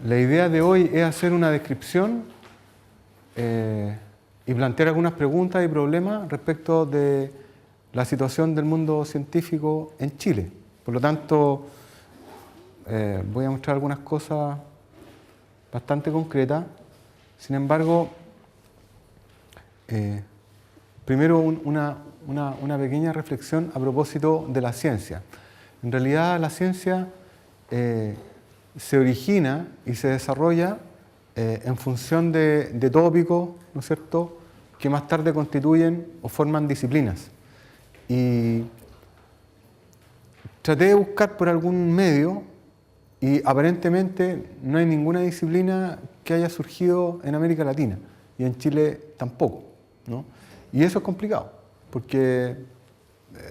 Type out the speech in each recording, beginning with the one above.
La idea de hoy es hacer una descripción y plantear algunas preguntas y problemas respecto de la situación del mundo científico en Chile. Por lo tanto, voy a mostrar algunas cosas bastante concretas. Sin embargo, primero una pequeña reflexión a propósito de la ciencia. En realidad, la ciencia se origina y se desarrolla en función de tópicos, ¿no es cierto?, que más tarde constituyen o forman disciplinas. Y traté de buscar por algún medio y aparentemente no hay ninguna disciplina que haya surgido en América Latina y en Chile tampoco, ¿no? Y eso es complicado porque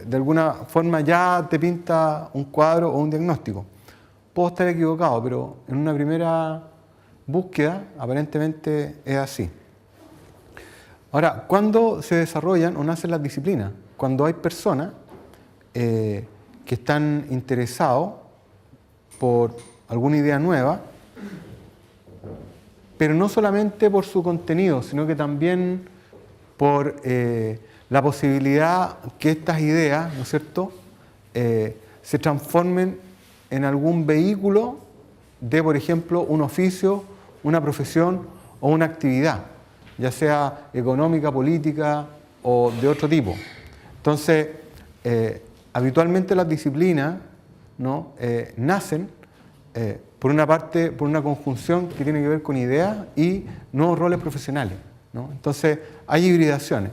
de alguna forma ya te pinta un cuadro o un diagnóstico. Puedo estar equivocado, pero en una primera búsqueda aparentemente es así. Ahora, ¿cuándo se desarrollan o nacen las disciplinas? Cuando hay personas que están interesados por alguna idea nueva, pero no solamente por su contenido, sino que también por la posibilidad que estas ideas, ¿no es cierto?, se transformen en algún vehículo de, por ejemplo, un oficio, una profesión o una actividad, ya sea económica, política o de otro tipo. Entonces, habitualmente las disciplinas, ¿no?, nacen por una parte, por una conjunción que tiene que ver con ideas y nuevos roles profesionales, ¿no? Entonces, hay hibridaciones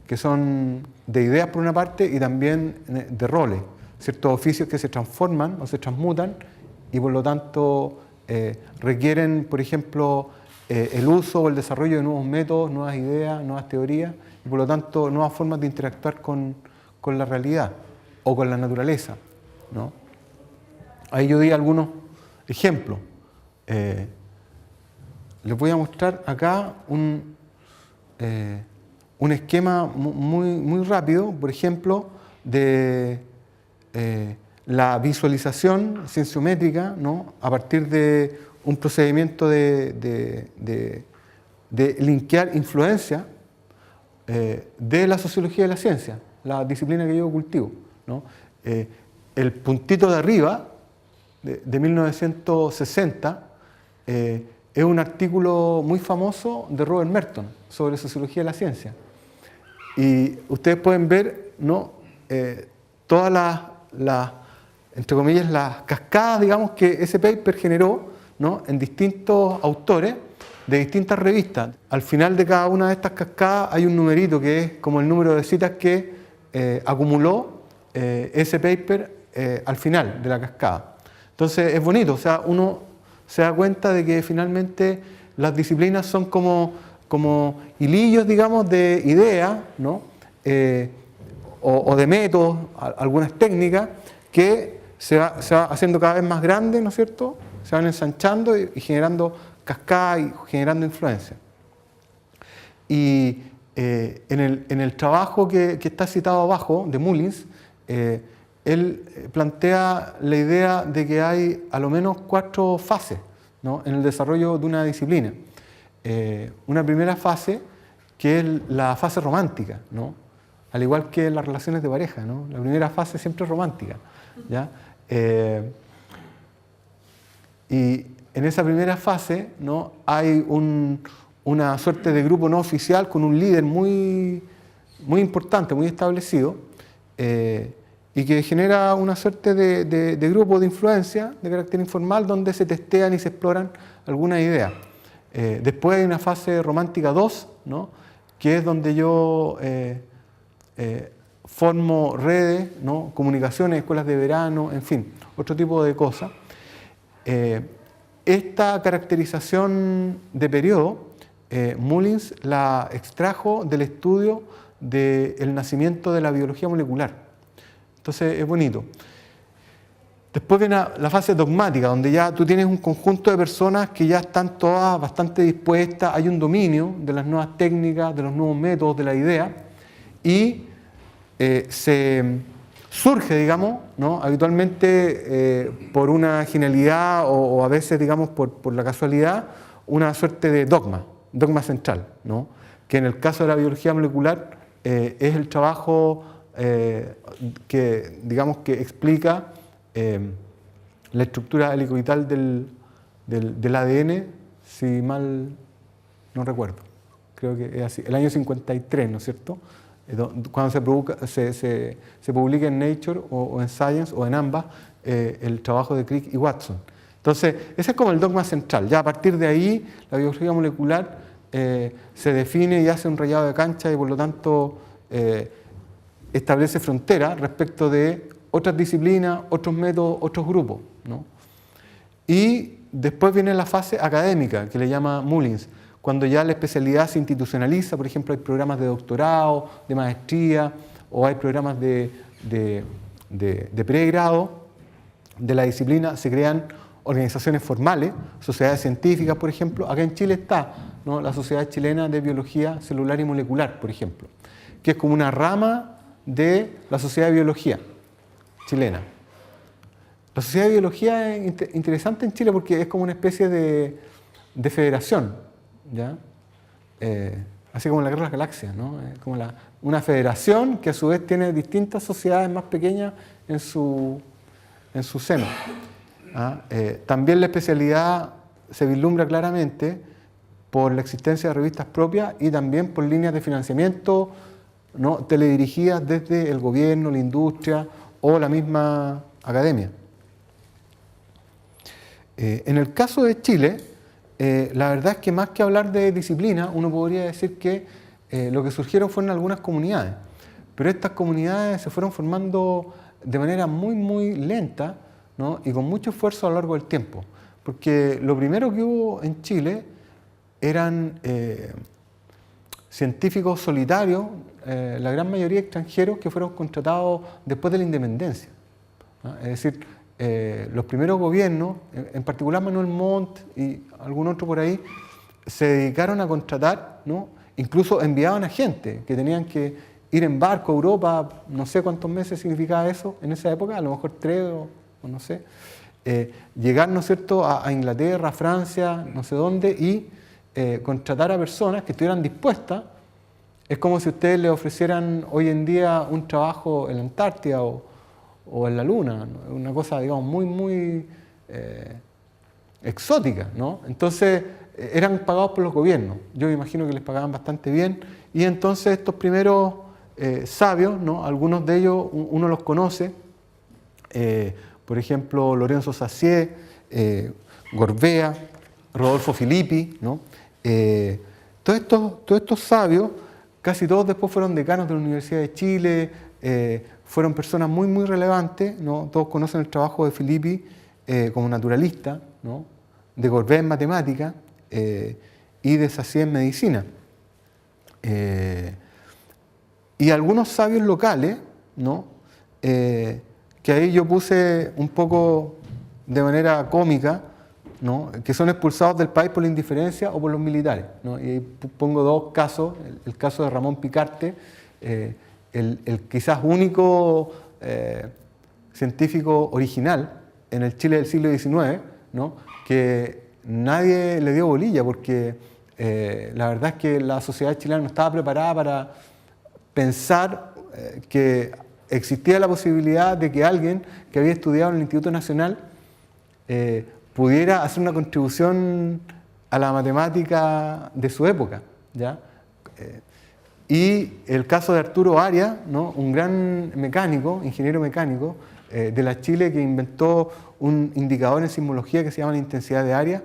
que son de ideas por una parte y también de roles, ciertos oficios que se transforman o se transmutan y por lo tanto requieren, por ejemplo, el uso o el desarrollo de nuevos métodos, nuevas ideas, nuevas teorías y por lo tanto nuevas formas de interactuar con la realidad o con la naturaleza, ¿no? Ahí yo di algunos ejemplos. Les voy a mostrar acá un esquema muy rápido, por ejemplo, de la visualización cienciométrica, ¿no?, a partir de un procedimiento de linkear influencia de la sociología de la ciencia, la disciplina que yo cultivo, ¿no? El puntito de arriba, de 1960, es un artículo muy famoso de Robert Merton sobre sociología de la ciencia. Y ustedes pueden ver, ¿no?, todas las, entre comillas, las cascadas, digamos, que ese paper generó, ¿no?, en distintos autores de distintas revistas. Al final de cada una de estas cascadas hay un numerito que es como el número de citas que acumuló ese paper al final de la cascada. Entonces es bonito, o sea, uno se da cuenta de que finalmente las disciplinas son como hilillos, digamos, de ideas, ¿no?, o de métodos, algunas técnicas que se va haciendo cada vez más grande, ¿no es cierto?, se van ensanchando y generando cascadas y generando influencia. Y en el trabajo que está citado abajo, de Mullins, él plantea la idea de que hay a lo menos 4 fases, ¿no?, en el desarrollo de una disciplina. Una primera fase que es la fase romántica, ¿no?, al igual que en las relaciones de pareja, ¿no?, la primera fase siempre es romántica, ¿ya? Y en esa primera fase, ¿no?, hay una suerte de grupo no oficial con un líder muy importante, muy establecido, y que genera una suerte de grupo de influencia de carácter informal donde se testean y se exploran algunas ideas. Después hay una fase romántica 2, ¿no?, que es donde yo formo redes, ¿no?, comunicaciones, escuelas de verano, en fin, otro tipo de cosas. Esta caracterización de periodo, Mullins la extrajo del estudio del nacimiento de la biología molecular. Entonces es bonito. Después viene la fase dogmática, donde ya tú tienes un conjunto de personas que ya están todas bastante dispuestas, hay un dominio de las nuevas técnicas, de los nuevos métodos, de la idea, y se surge, digamos, ¿no? Habitualmente por una genialidad o a veces, digamos, por la casualidad, una suerte de dogma central, ¿no? Que en el caso de la biología molecular es el trabajo que, digamos, que explica la estructura helicoidal del ADN, si mal no recuerdo. Creo que es así, el año 53, ¿no es cierto? Cuando se publica en Nature o en Science o en ambas el trabajo de Crick y Watson. Entonces, ese es como el dogma central. Ya a partir de ahí, la biología molecular se define y hace un rayado de cancha y por lo tanto establece fronteras respecto de otras disciplinas, otros métodos, otros grupos, ¿no? Y después viene la fase académica, que le llama Mullins, cuando ya la especialidad se institucionaliza. Por ejemplo, hay programas de doctorado, de maestría, o hay programas de pregrado de la disciplina, se crean organizaciones formales, sociedades científicas, por ejemplo. Acá en Chile está, ¿no?, la Sociedad Chilena de Biología Celular y Molecular, por ejemplo, que es como una rama de la Sociedad de Biología chilena. La Sociedad de Biología es interesante en Chile porque es como una especie de federación, ¿ya? Así como la Guerra de las Galaxias, ¿no? Es como una federación que a su vez tiene distintas sociedades más pequeñas en su seno. También la especialidad se vislumbra claramente por la existencia de revistas propias y también por líneas de financiamiento, ¿no?, teledirigidas desde el gobierno, la industria o la misma academia. En el caso de Chile, la verdad es que más que hablar de disciplina, uno podría decir que lo que surgieron fueron algunas comunidades, pero estas comunidades se fueron formando de manera muy, muy lenta, ¿no?, y con mucho esfuerzo a lo largo del tiempo, porque lo primero que hubo en Chile eran científicos solitarios, la gran mayoría extranjeros, que fueron contratados después de la independencia, ¿no? Es decir, los primeros gobiernos, en particular Manuel Montt y algún otro por ahí, se dedicaron a contratar, ¿no? Incluso enviaban a gente que tenían que ir en barco a Europa, no sé cuántos meses significaba eso en esa época, a lo mejor 3 o no sé, llegar, ¿no es cierto?, a Inglaterra, a Francia, no sé dónde, y contratar a personas que estuvieran dispuestas. Es como si ustedes le ofrecieran hoy en día un trabajo en la Antártida o en la Luna, ¿no? Una cosa, digamos, muy, muy exótica, ¿no? Entonces, eran pagados por los gobiernos. Yo me imagino que les pagaban bastante bien. Y entonces estos primeros sabios, ¿no?, algunos de ellos uno los conoce, por ejemplo, Lorenzo Sassier, Gorbea, Rodolfo Filippi, ¿no? Todos estos sabios, casi todos después fueron decanos de la Universidad de Chile, fueron personas muy, muy relevantes, ¿no? Todos conocen el trabajo de Filippi como naturalista, ¿no?, de Gorbea en matemática y de Sassier en medicina. Y algunos sabios locales, ¿no?, que ahí yo puse un poco de manera cómica, ¿no?, que son expulsados del país por la indiferencia o por los militares, ¿no? Y ahí pongo dos casos, el caso de Ramón Picarte, el quizás único científico original en el Chile del siglo XIX, ¿no?, que nadie le dio bolilla porque la verdad es que la sociedad chilena no estaba preparada para pensar que existía la posibilidad de que alguien que había estudiado en el Instituto Nacional pudiera hacer una contribución a la matemática de su época, ¿ya? Y el caso de Arturo Arias, ¿no?, un gran mecánico, ingeniero mecánico de la Chile, que inventó un indicador en sismología que se llama la intensidad de Arias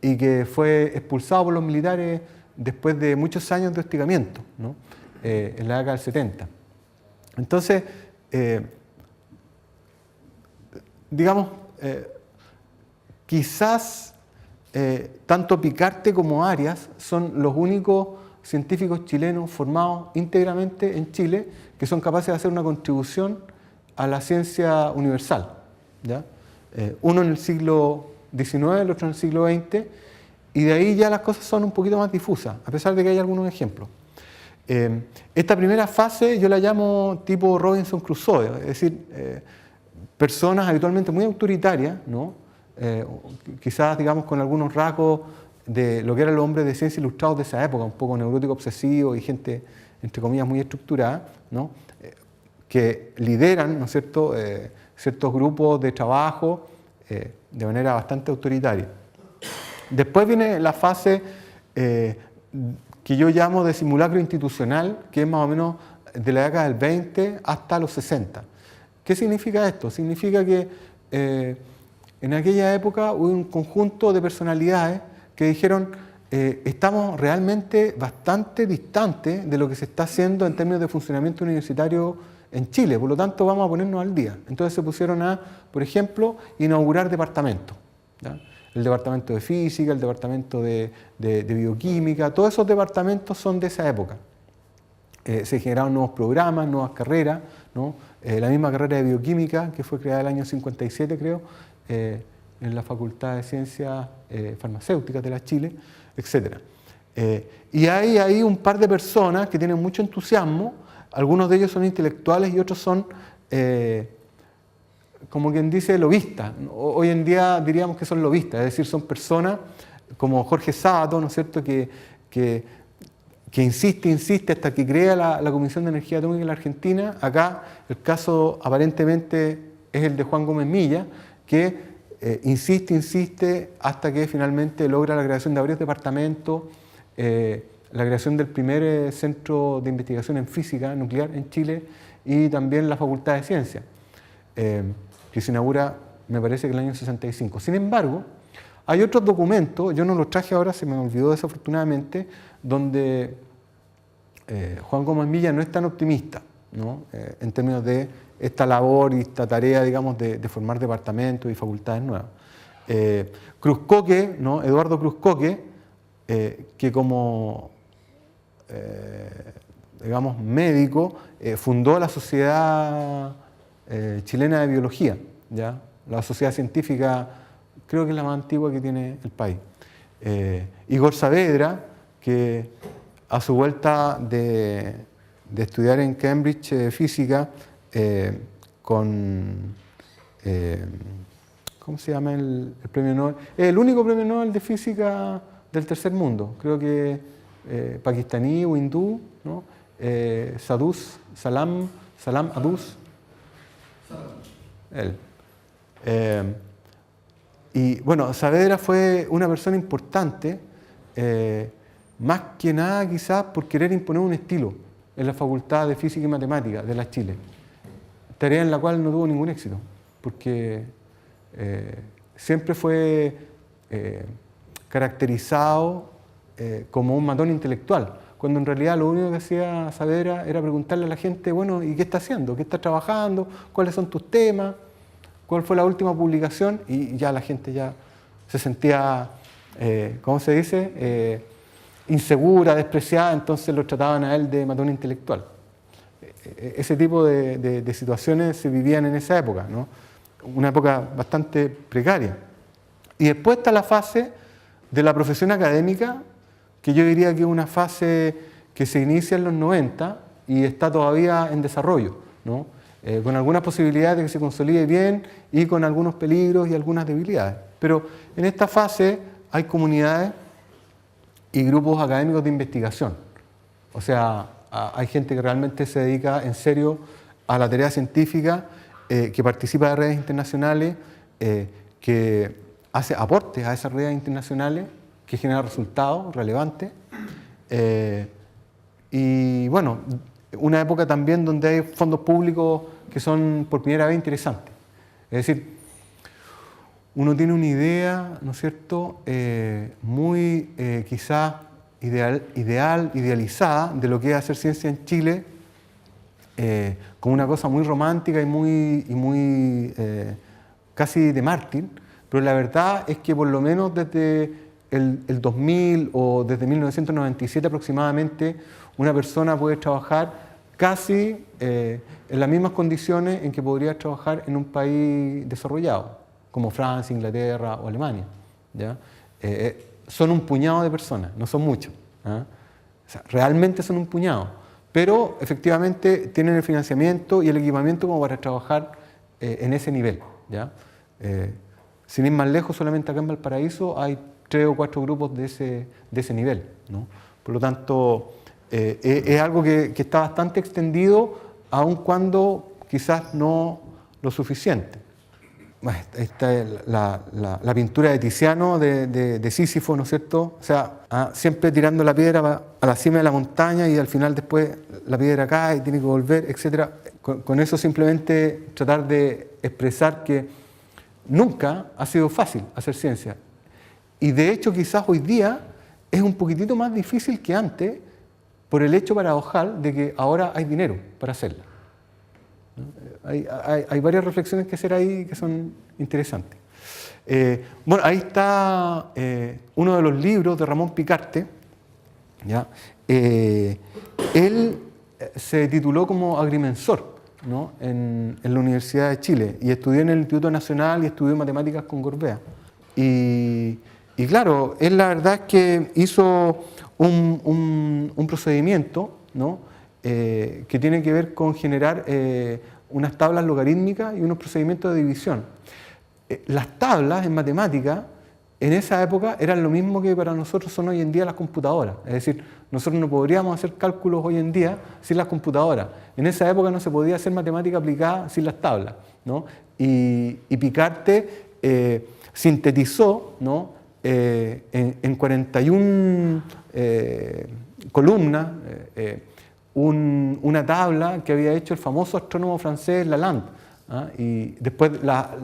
y que fue expulsado por los militares después de muchos años de hostigamiento, ¿no?, en la década del 70. Entonces, digamos, quizás tanto Picarte como Arias son los únicos científicos chilenos formados íntegramente en Chile que son capaces de hacer una contribución a la ciencia universal, ¿ya? Uno en el siglo XIX, el otro en el siglo XX, y de ahí ya las cosas son un poquito más difusas, a pesar de que hay algunos ejemplos. Esta primera fase yo la llamo tipo Robinson Crusoe, es decir, personas habitualmente muy autoritarias, ¿no? Quizás digamos con algunos rasgos de lo que eran los hombres de ciencia ilustrados de esa época, un poco neurótico obsesivo y gente, entre comillas, muy estructurada, ¿no? Que lideran, ¿no es cierto?, ciertos grupos de trabajo de manera bastante autoritaria. Después viene la fase que yo llamo de simulacro institucional, que es más o menos de la década del 20 hasta los 60. ¿Qué significa esto? Significa que en aquella época hubo un conjunto de personalidades que dijeron estamos realmente bastante distantes de lo que se está haciendo en términos de funcionamiento universitario en Chile, por lo tanto vamos a ponernos al día. Entonces se pusieron a, por ejemplo, inaugurar departamentos, ¿ya? El departamento de física, el departamento de bioquímica, todos esos departamentos son de esa época. Se generaron nuevos programas, nuevas carreras, ¿no? La misma carrera de bioquímica que fue creada el año 57, creo, en la Facultad de Ciencias Farmacéuticas de la Chile, etc. Y hay ahí un par de personas que tienen mucho entusiasmo, algunos de ellos son intelectuales y otros son, como quien dice, lobistas. Hoy en día diríamos que son lobistas, es decir, son personas como Jorge Sabato, ¿no es cierto?, que insiste hasta que crea la Comisión de Energía Atómica en la Argentina. Acá el caso aparentemente es el de Juan Gómez Milla, que insiste hasta que finalmente logra la creación de varios departamentos, la creación del primer centro de investigación en física nuclear en Chile y también la Facultad de Ciencias, que se inaugura, me parece que en el año 65. Sin embargo, hay otros documentos, yo no los traje ahora, se me olvidó desafortunadamente, donde Juan Gómez Milla no es tan optimista, ¿no? En términos de esta labor y esta tarea, digamos, de formar departamentos y facultades nuevas. Cruz Coque, ¿no? Eduardo Cruz Coque, que como digamos, médico, fundó la Sociedad Chilena de Biología, ¿ya? La sociedad científica, creo que es la más antigua que tiene el país. Igor Saavedra, que a su vuelta de estudiar en Cambridge física, con, ¿cómo se llama el premio Nobel? El único premio Nobel de física del tercer mundo, creo que pakistaní o hindú, ¿no? Salam Adus, él. Y bueno, Saavedra fue una persona importante, más que nada quizás por querer imponer un estilo en la Facultad de Física y Matemática de la Chile, tarea en la cual no tuvo ningún éxito, porque siempre fue caracterizado como un matón intelectual, cuando en realidad lo único que hacía Saavedra era preguntarle a la gente, bueno, ¿y qué está haciendo? ¿Qué está trabajando? ¿Cuáles son tus temas? ¿Cuál fue la última publicación? Y ya la gente ya se sentía, ¿cómo se dice?, insegura, despreciada, entonces lo trataban a él de matón intelectual. Ese tipo de situaciones se vivían en esa época, ¿no? Una época bastante precaria. Y después está la fase de la profesión académica, que yo diría que es una fase que se inicia en los 90 y está todavía en desarrollo, ¿no? Con algunas posibilidades de que se consolide bien y con algunos peligros y algunas debilidades. Pero en esta fase hay comunidades y grupos académicos de investigación. O sea, hay gente que realmente se dedica en serio a la tarea científica, que participa de redes internacionales, que hace aportes a esas redes internacionales, que genera resultados relevantes. Y bueno, una época también donde hay fondos públicos que son por primera vez interesantes. Es decir, uno tiene una idea, ¿no es cierto?, muy quizás idealizada de lo que es hacer ciencia en Chile, como una cosa muy romántica y muy casi de mártir, pero la verdad es que por lo menos desde el 2000 o desde 1997 aproximadamente, una persona puede trabajar casi en las mismas condiciones en que podría trabajar en un país desarrollado, como Francia, Inglaterra o Alemania, ¿ya? Son un puñado de personas, no son muchos, ¿ah? O sea, realmente son un puñado, pero efectivamente tienen el financiamiento y el equipamiento como para trabajar en ese nivel, ¿ya? Sin ir más lejos, solamente acá en Valparaíso hay 3 o 4 grupos de ese nivel, ¿no? Por lo tanto, es algo que está bastante extendido, aun cuando quizás no lo suficiente. Esta es la pintura de Tiziano de Sísifo, ¿no es cierto? O sea, siempre tirando la piedra a la cima de la montaña y al final después la piedra cae y tiene que volver, etc. Con eso simplemente tratar de expresar que nunca ha sido fácil hacer ciencia. Y de hecho quizás hoy día es un poquitito más difícil que antes por el hecho paradojal de que ahora hay dinero para hacerla. Hay varias reflexiones que hacer ahí que son interesantes. Bueno, ahí está uno de los libros de Ramón Picarte, ¿ya? Él se tituló como agrimensor, ¿no? en la Universidad de Chile y estudió en el Instituto Nacional y estudió matemáticas con Gorbea. Y claro, él la verdad es que hizo un procedimiento, ¿no? Que tiene que ver con generar unas tablas logarítmicas y unos procedimientos de división. Las tablas en matemática en esa época eran lo mismo que para nosotros son hoy en día las computadoras. Es decir, nosotros no podríamos hacer cálculos hoy en día sin las computadoras. En esa época no se podía hacer matemática aplicada sin las tablas, ¿no? Y Picarte sintetizó, ¿no? En 41 columnas una tabla que había hecho el famoso astrónomo francés Lalande, y después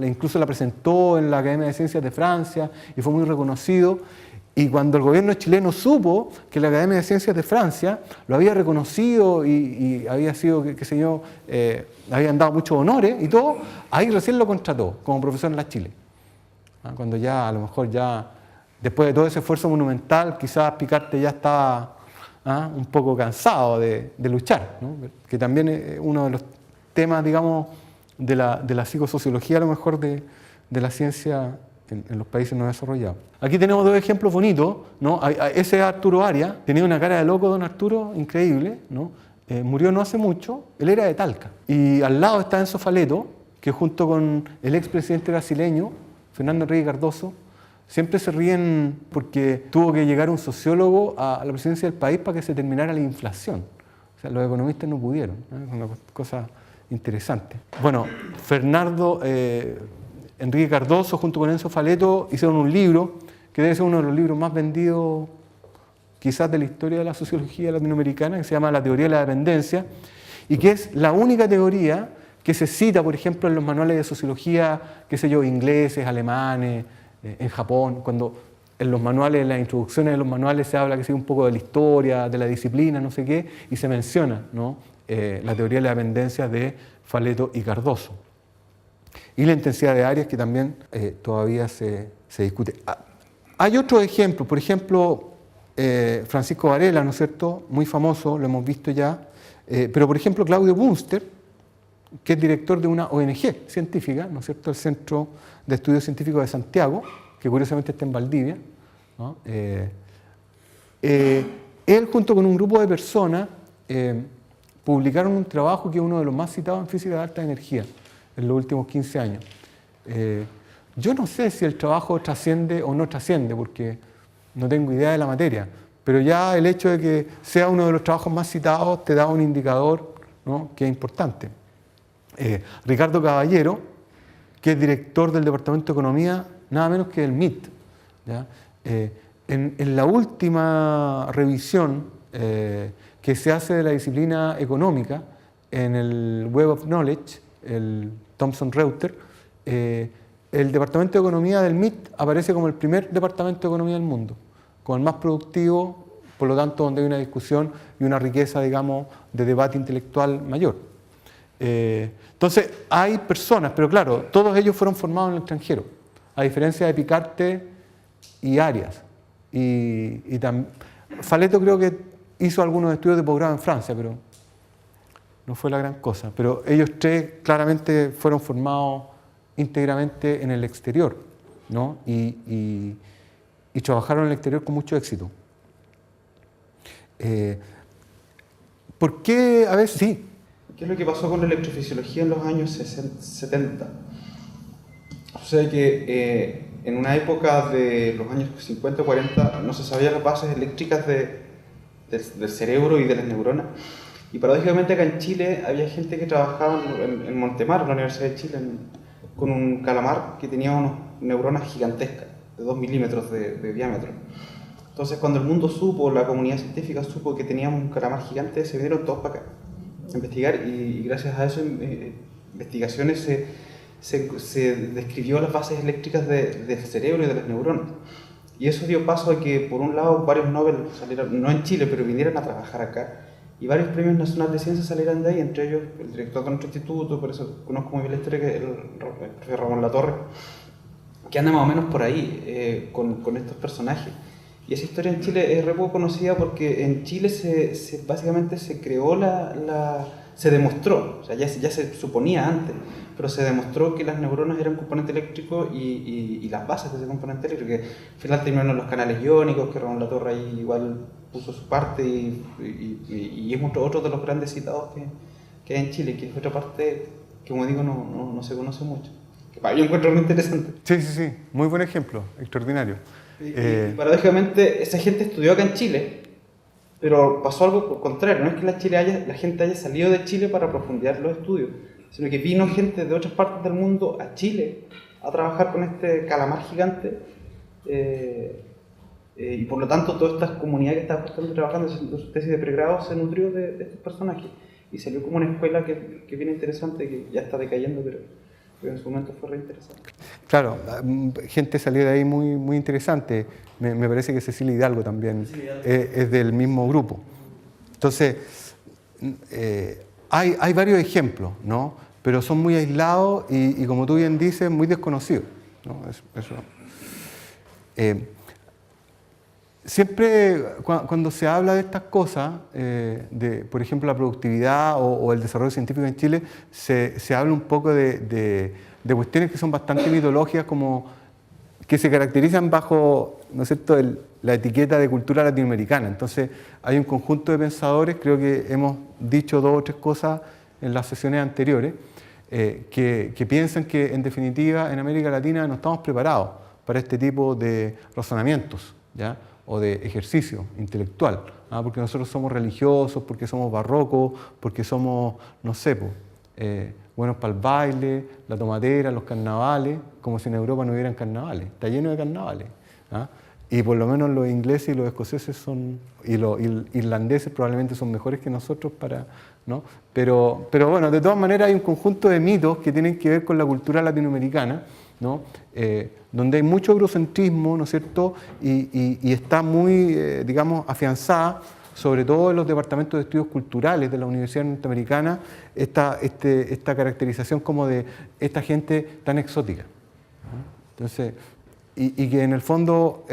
incluso la presentó en la Academia de Ciencias de Francia y fue muy reconocido. Y cuando el gobierno chileno supo que la Academia de Ciencias de Francia lo había reconocido y había sido, qué sé yo, habían dado muchos honores y todo, ahí recién lo contrató como profesor en la Chile. Cuando ya, a lo mejor ya, después de todo ese esfuerzo monumental, quizás Picarte ya estaba un poco cansado de luchar, ¿no? Que también es uno de los temas, digamos, de la psicosociología, a lo mejor, de la ciencia en los países no desarrollados. Aquí tenemos 2 ejemplos bonitos, ¿no? Ese es Arturo Arias, tenía una cara de loco don Arturo, increíble, ¿no? Murió no hace mucho, él era de Talca. Y al lado está Enzo Faleto, que junto con el expresidente brasileño, Fernando Henrique Cardoso, siempre se ríen porque tuvo que llegar un sociólogo a la presidencia del país para que se terminara la inflación. O sea, los economistas no pudieron, ¿no? Es una cosa interesante. Bueno, Fernando Henrique Cardoso junto con Enzo Faleto hicieron un libro que debe ser uno de los libros más vendidos quizás de la historia de la sociología latinoamericana, que se llama La teoría de la dependencia, y que es la única teoría que se cita, por ejemplo, en los manuales de sociología, qué sé yo, ingleses, alemanes, en Japón, cuando en los manuales, en las introducciones de los manuales se habla que sea un poco de la historia, de la disciplina, no sé qué, y se menciona, ¿no? La teoría de la dependencia de Faleto y Cardoso. Y la intensidad de Arias, que también todavía se discute. Hay otros ejemplos, por ejemplo, Francisco Varela, ¿no es cierto?, muy famoso, lo hemos visto ya, pero por ejemplo Claudio Bunster, que es director de una ONG científica, ¿no es cierto?, el Centro de Estudios Científicos de Santiago, que curiosamente está en Valdivia, ¿no? Él junto con un grupo de personas publicaron un trabajo que es uno de los más citados en física de alta energía en los últimos 15 años. Yo no sé si el trabajo trasciende o no trasciende, porque no tengo idea de la materia, pero ya el hecho de que sea uno de los trabajos más citados te da un indicador, ¿no?, que es importante. Ricardo Caballero, que es director del Departamento de Economía, nada menos que del MIT, ¿ya? En la última revisión que se hace de la disciplina económica en el Web of Knowledge, el Thomson Reuters, el Departamento de Economía del MIT aparece como el primer departamento de economía del mundo, como el más productivo, por lo tanto donde hay una discusión y una riqueza, digamos, de debate intelectual mayor. Entonces hay personas, pero claro, todos ellos fueron formados en el extranjero, a diferencia de Picarte y Arias. Faleto creo que hizo algunos estudios de posgrado en Francia, pero no fue la gran cosa. Pero ellos 3 claramente fueron formados íntegramente en el exterior, ¿no? Y trabajaron en el exterior con mucho éxito. ¿Por qué? A ver, sí. ¿Qué es lo que pasó con la electrofisiología en los años 70? Sucede que en una época de los años 50 40 no se sabían las bases eléctricas del cerebro y de las neuronas. Y paradójicamente acá en Chile había gente que trabajaba en Montemar, en la Universidad de Chile, con un calamar que tenía unas neuronas gigantescas, de 2 milímetros de diámetro. Entonces cuando el mundo supo, la comunidad científica supo que teníamos un calamar gigante, se vinieron todos para acá a investigar y gracias a eso investigaciones se describió las bases eléctricas del cerebro y de las neuronas. Y eso dio paso a que, por un lado, varios Nobel salieran, no en Chile, pero vinieran a trabajar acá, y varios premios nacionales de ciencia salieran de ahí, entre ellos el director de nuestro instituto, por eso conozco muy bien la historia, que es el profesor Ramón Latorre, que anda más o menos por ahí con estos personajes. Y esa historia en Chile es re poco conocida porque en Chile básicamente se creó se demostró, o sea, ya se suponía antes, pero se demostró que las neuronas eran un componente eléctrico y las bases de ese componente eléctrico, que al final terminaron los canales iónicos, que Ramón Latorre ahí igual puso su parte y es otro de los grandes citados que hay en Chile, que es otra parte que, como digo, no se conoce mucho. Yo encuentro muy interesante. Sí, muy buen ejemplo, extraordinario. Y paradójicamente esa gente estudió acá en Chile, pero pasó algo por contrario, no es que la gente haya salido de Chile para profundizar los estudios, sino que vino gente de otras partes del mundo a Chile a trabajar con este calamar gigante, y por lo tanto toda esta comunidad que estaba justamente trabajando en su tesis de pregrado se nutrió de estos personajes y salió como una escuela que viene interesante, que ya está decayendo, pero en su momento fue re interesante. Claro, gente salió de ahí muy interesante. Me parece que Cecilia Hidalgo también es del mismo grupo. Entonces, hay varios ejemplos, ¿no? Pero son muy aislados y como tú bien dices, muy desconocidos, ¿no? Siempre cuando se habla de estas cosas, por ejemplo, la productividad o el desarrollo científico en Chile, se habla un poco de cuestiones que son bastante mitológicas, como que se caracterizan bajo, ¿no es cierto?, la etiqueta de cultura latinoamericana. Entonces, hay un conjunto de pensadores, creo que hemos dicho 2 o 3 cosas en las sesiones anteriores, que piensan que, en definitiva, en América Latina no estamos preparados para este tipo de razonamientos, ¿ya?, o de ejercicio intelectual, porque nosotros somos religiosos, porque somos barrocos, porque somos, no sé, buenos para el baile, la tomatera, los carnavales, como si en Europa no hubieran carnavales. Está lleno de carnavales. Y por lo menos los ingleses y los escoceses y los irlandeses probablemente son mejores que nosotros ¿no? Pero bueno, de todas maneras hay un conjunto de mitos que tienen que ver con la cultura latinoamericana, ¿no? Donde hay mucho eurocentrismo, ¿no es cierto? Y está muy, digamos, afianzada, sobre todo en los departamentos de estudios culturales de la Universidad Norteamericana, esta caracterización como de esta gente tan exótica, ¿no? Entonces, y que en el fondo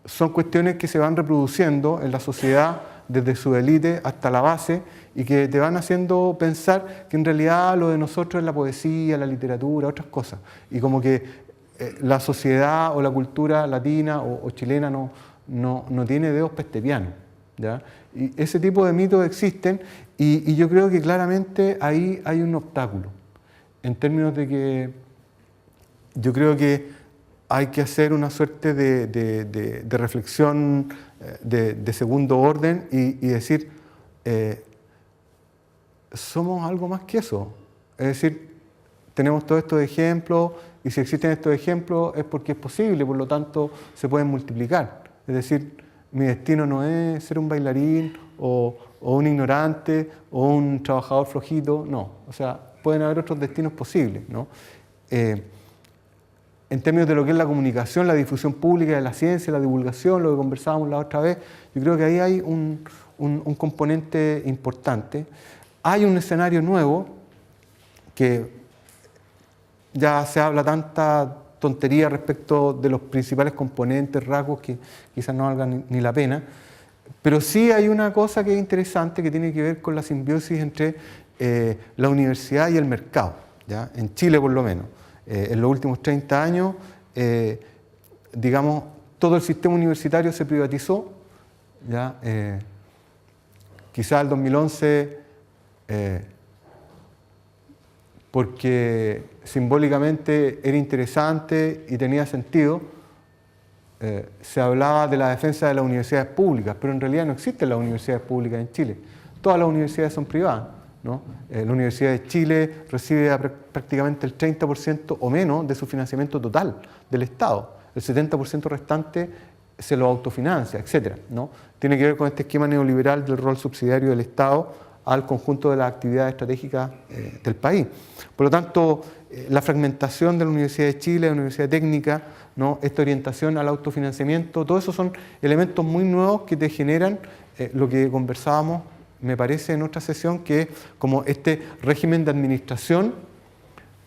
son cuestiones que se van reproduciendo en la sociedad desde su élite hasta la base y que te van haciendo pensar que en realidad lo de nosotros es la poesía, la literatura, otras cosas. Y como que la sociedad o la cultura latina o chilena no tiene dedos para este piano, ¿ya? Y ese tipo de mitos existen y yo creo que claramente ahí hay un obstáculo, en términos de que yo creo que hay que hacer una suerte de reflexión de segundo orden y decir, somos algo más que eso. Es decir, tenemos todos estos ejemplos y si existen estos ejemplos es porque es posible, por lo tanto se pueden multiplicar. Es decir, mi destino no es ser un bailarín o un ignorante o un trabajador flojito, no. O sea, pueden haber otros destinos posibles, ¿no? En términos de lo que es la comunicación, la difusión pública de la ciencia, la divulgación, lo que conversábamos la otra vez, yo creo que ahí hay un componente importante. Hay un escenario nuevo que ya se habla tanta tontería respecto de los principales componentes, rasgos que quizás no valgan ni la pena, pero sí hay una cosa que es interesante que tiene que ver con la simbiosis entre la universidad y el mercado, ¿ya? En Chile por lo menos. En los últimos 30 años, digamos, todo el sistema universitario se privatizó, ¿ya? Quizá el 2011, porque simbólicamente era interesante y tenía sentido, se hablaba de la defensa de las universidades públicas, pero en realidad no existen las universidades públicas en Chile. Todas las universidades son privadas, ¿no? La Universidad de Chile recibe prácticamente el 30% o menos de su financiamiento total del Estado. El 70% restante se lo autofinancia, etc., ¿no? Tiene que ver con este esquema neoliberal del rol subsidiario del Estado al conjunto de las actividades estratégicas del país. Por lo tanto, la fragmentación de la Universidad de Chile, la Universidad Técnica, ¿no? Esta orientación al autofinanciamiento, todo eso son elementos muy nuevos que te generan lo que conversábamos, me parece, en otra sesión, que es como este régimen de administración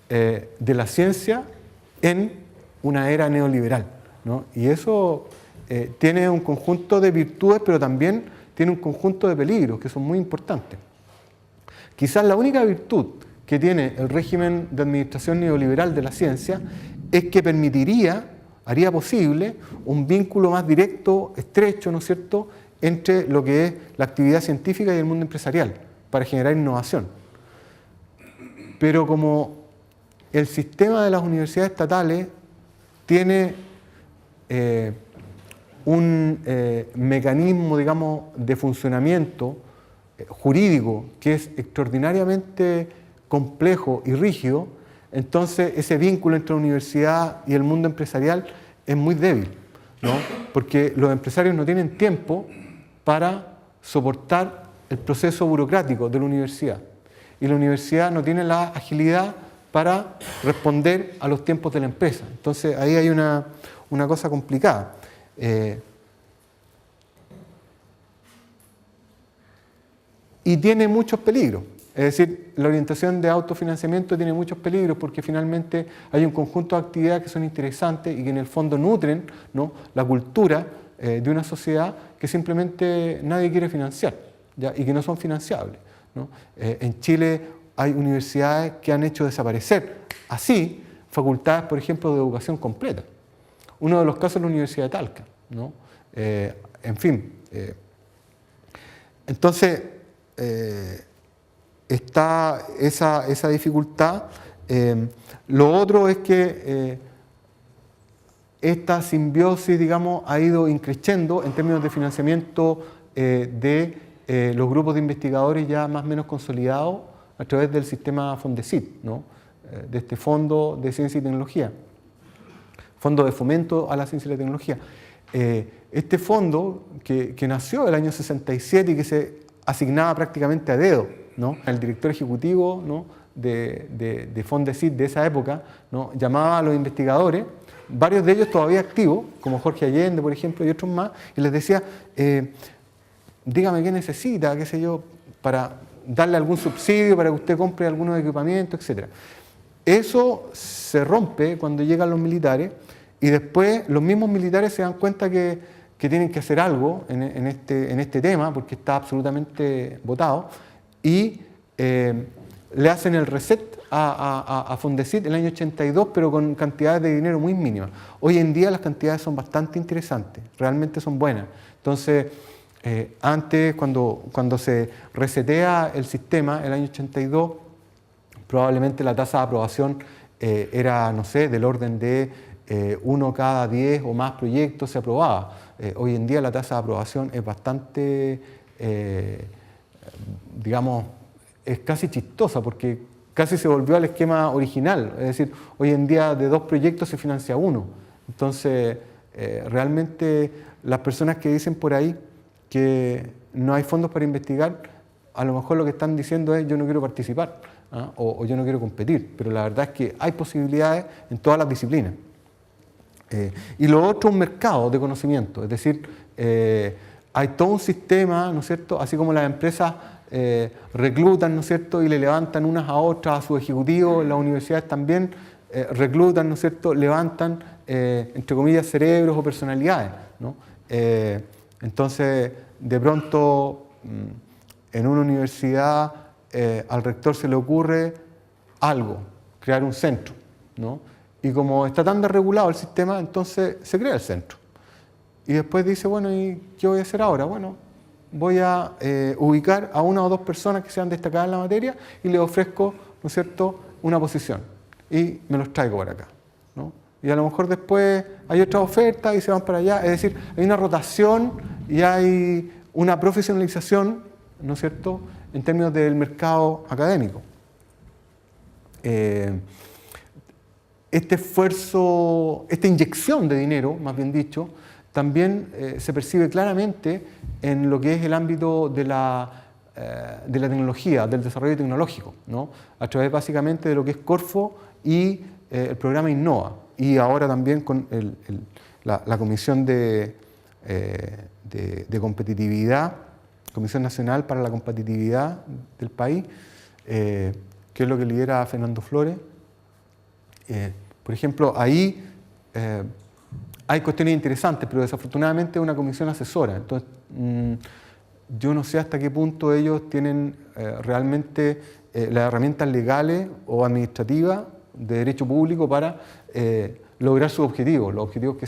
de la ciencia en una era neoliberal, ¿no? Y eso tiene un conjunto de virtudes, pero también tiene un conjunto de peligros que son muy importantes. Quizás la única virtud que tiene el régimen de administración neoliberal de la ciencia es que haría posible un vínculo más directo, estrecho, ¿no es cierto?, entre lo que es la actividad científica y el mundo empresarial, para generar innovación. Pero como el sistema de las universidades estatales tiene un mecanismo, digamos, de funcionamiento jurídico que es extraordinariamente complejo y rígido, entonces ese vínculo entre la universidad y el mundo empresarial es muy débil, ¿no? Porque los empresarios no tienen tiempo para soportar el proceso burocrático de la universidad. Y la universidad no tiene la agilidad para responder a los tiempos de la empresa. Entonces ahí hay una cosa complicada. Y tiene muchos peligros. Es decir, la orientación de autofinanciamiento tiene muchos peligros porque finalmente hay un conjunto de actividades que son interesantes y que en el fondo nutren, ¿no?, la cultura de una sociedad que simplemente nadie quiere financiar, ¿ya?, y que no son financiables, ¿no? En Chile hay universidades que han hecho desaparecer así facultades, por ejemplo, de educación completa. Uno de los casos es la Universidad de Talca, ¿no? En fin. Entonces, está esa dificultad. Lo otro es que esta simbiosis, digamos, ha ido increciendo en términos de financiamiento de los grupos de investigadores ya más o menos consolidados a través del sistema Fondesit, ¿no?, de este Fondo de Ciencia y Tecnología, Fondo de Fomento a la Ciencia y la Tecnología. Este fondo que nació el año 67 y que se asignaba prácticamente a dedo, ¿no?, el director ejecutivo, ¿no?, de Fondesit de esa época, ¿no?, llamaba a los investigadores, varios de ellos todavía activos, como Jorge Allende, por ejemplo, y otros más, y les decía, dígame qué necesita, qué sé yo, para darle algún subsidio, para que usted compre algunos equipamientos, etc. Eso se rompe cuando llegan los militares y después los mismos militares se dan cuenta que tienen que hacer algo en este tema porque está absolutamente votado y le hacen el reset a Fondesit el año 82, pero con cantidades de dinero muy mínimas. Hoy en día las cantidades son bastante interesantes, realmente son buenas. Entonces, antes, cuando se resetea el sistema, el año 82, probablemente la tasa de aprobación era, no sé, del orden de 1 cada 10 o más proyectos se aprobaba. Hoy en día la tasa de aprobación es bastante, digamos, es casi chistosa porque casi se volvió al esquema original. Es decir, hoy en día de 2 proyectos se financia 1. Entonces, realmente las personas que dicen por ahí que no hay fondos para investigar, a lo mejor lo que están diciendo es yo no quiero participar, ¿ah?, o yo no quiero competir, pero la verdad es que hay posibilidades en todas las disciplinas. Y lo otro, un mercado de conocimiento, es decir, hay todo un sistema, ¿no es cierto?, así como las empresas reclutan, ¿no es cierto?, y le levantan unas a otras a sus ejecutivos, las universidades también reclutan, ¿no es cierto?, levantan, entre comillas, cerebros o personalidades, ¿no? Entonces, de pronto, en una universidad al rector se le ocurre algo, crear un centro, ¿no? Y como está tan desregulado el sistema, entonces se crea el centro. Y después dice, bueno, ¿y qué voy a hacer ahora? Bueno, voy a ubicar a una o dos personas que sean destacadas en la materia y les ofrezco, ¿no es cierto?, una posición y me los traigo para acá, ¿no? Y a lo mejor después hay otra oferta y se van para allá. Es decir, hay una rotación y hay una profesionalización, ¿no es cierto?, en términos del mercado académico. Este esfuerzo, esta inyección de dinero, más bien dicho, también se percibe claramente en lo que es el ámbito de la tecnología, del desarrollo tecnológico, ¿no? A través básicamente de lo que es Corfo y el programa Innova, y ahora también con la Comisión de Competitividad, Comisión Nacional para la Competitividad del país, que es lo que lidera Fernando Flores. Por ejemplo, ahí hay cuestiones interesantes, pero desafortunadamente es una comisión asesora. Entonces, yo no sé hasta qué punto ellos tienen realmente las herramientas legales o administrativas de derecho público para lograr sus objetivos, los objetivos que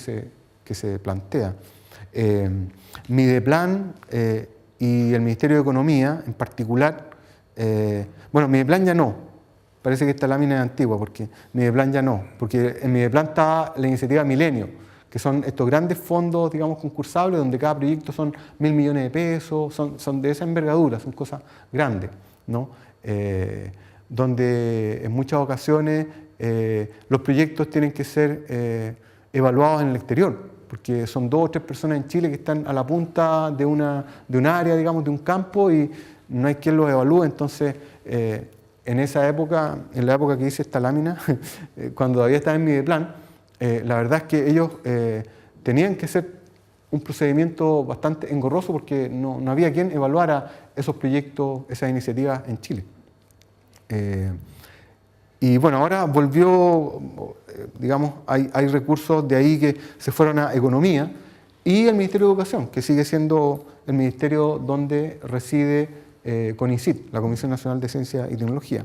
se plantean. Mideplan y el Ministerio de Economía en particular, bueno, Mideplan ya no. Parece que esta lámina es antigua, porque Mideplan ya no, porque en Mideplan está la iniciativa Milenio, que son estos grandes fondos, digamos, concursables, donde cada proyecto son 1.000 millones de pesos, son de esa envergadura, son cosas grandes, ¿no? Donde en muchas ocasiones los proyectos tienen que ser evaluados en el exterior, porque son 2 o 3 personas en Chile que están a la punta de un área, digamos, de un campo, y no hay quien los evalúe. Entonces, en esa época, en la época que hice esta lámina, cuando todavía estaba en Mideplan, la verdad es que ellos tenían que hacer un procedimiento bastante engorroso porque no había quien evaluara esos proyectos, esas iniciativas en Chile. Y bueno, ahora volvió, digamos, hay recursos de ahí que se fueron a Economía, y el Ministerio de Educación, que sigue siendo el ministerio donde reside CONICYT, la Comisión Nacional de Ciencia y Tecnología.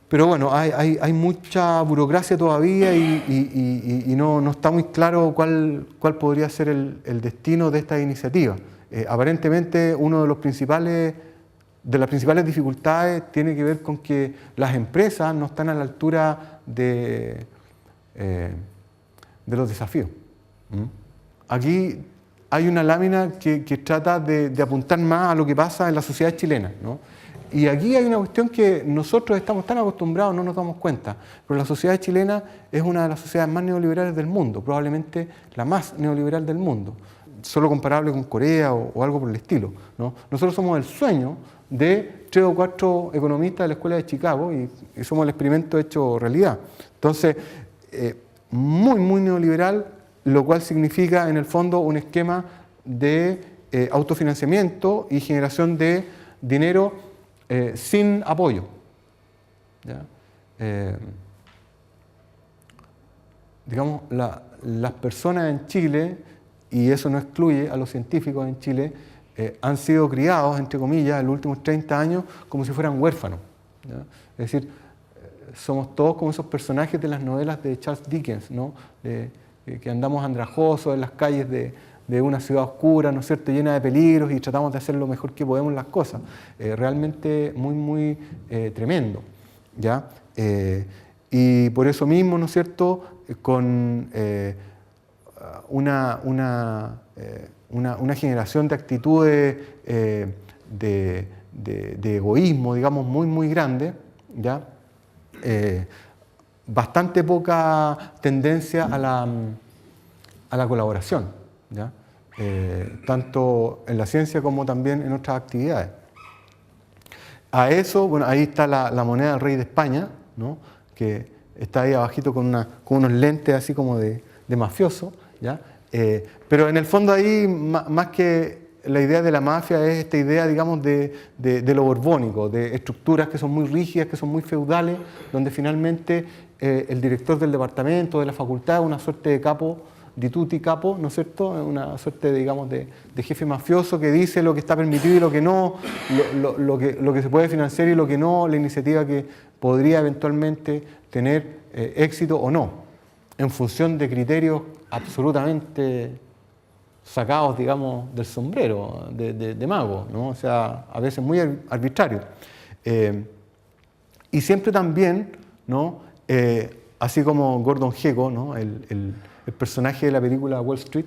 Pero bueno, hay mucha burocracia todavía y no está muy claro cuál podría ser el destino de esta iniciativa. Aparentemente, una de las principales dificultades tiene que ver con que las empresas no están a la altura de los desafíos. Aquí hay una lámina que trata de apuntar más a lo que pasa en la sociedad chilena, ¿no? Y aquí hay una cuestión que nosotros estamos tan acostumbrados, no nos damos cuenta, pero la sociedad chilena es una de las sociedades más neoliberales del mundo, probablemente la más neoliberal del mundo, solo comparable con Corea o algo por el estilo, ¿no? Nosotros somos el sueño de 3 o 4 economistas de la Escuela de Chicago y somos el experimento hecho realidad. Entonces, muy, muy neoliberal, lo cual significa en el fondo un esquema de autofinanciamiento y generación de dinero sin apoyo, ¿ya? Digamos, las personas en Chile, y eso no excluye a los científicos en Chile, han sido criados, entre comillas, en los últimos 30 años como si fueran huérfanos, ¿ya? Es decir, somos todos como esos personajes de las novelas de Charles Dickens, ¿no? Que andamos andrajosos en las calles de una ciudad oscura, ¿no es cierto?, llena de peligros, y tratamos de hacer lo mejor que podemos las cosas. Realmente muy, muy tremendo, ¿ya? Y por eso mismo, ¿no es cierto?, con una generación de actitudes de egoísmo, digamos, muy, muy grande, ¿ya? Bastante poca tendencia a la colaboración, ¿ya? Tanto en la ciencia como también en otras actividades. A eso, bueno, ahí está la moneda del rey de España, ¿no?, que está ahí abajito con unos lentes así como de mafioso, ¿ya? Pero en el fondo ahí, más que la idea de la mafia, es esta idea, digamos, de lo borbónico, de estructuras que son muy rígidas, que son muy feudales, donde finalmente el director del departamento, de la facultad, es una suerte de capo, di tutti capo, ¿no es cierto?, una suerte, digamos, de jefe mafioso que dice lo que está permitido y lo que no, lo que se puede financiar y lo que no, la iniciativa que podría eventualmente tener éxito o no, en función de criterios absolutamente sacados, digamos, del sombrero, de mago, ¿no? O sea, a veces muy arbitrarios. Y siempre también, ¿no? Así como Gordon Gekko, ¿no? el personaje de la película Wall Street,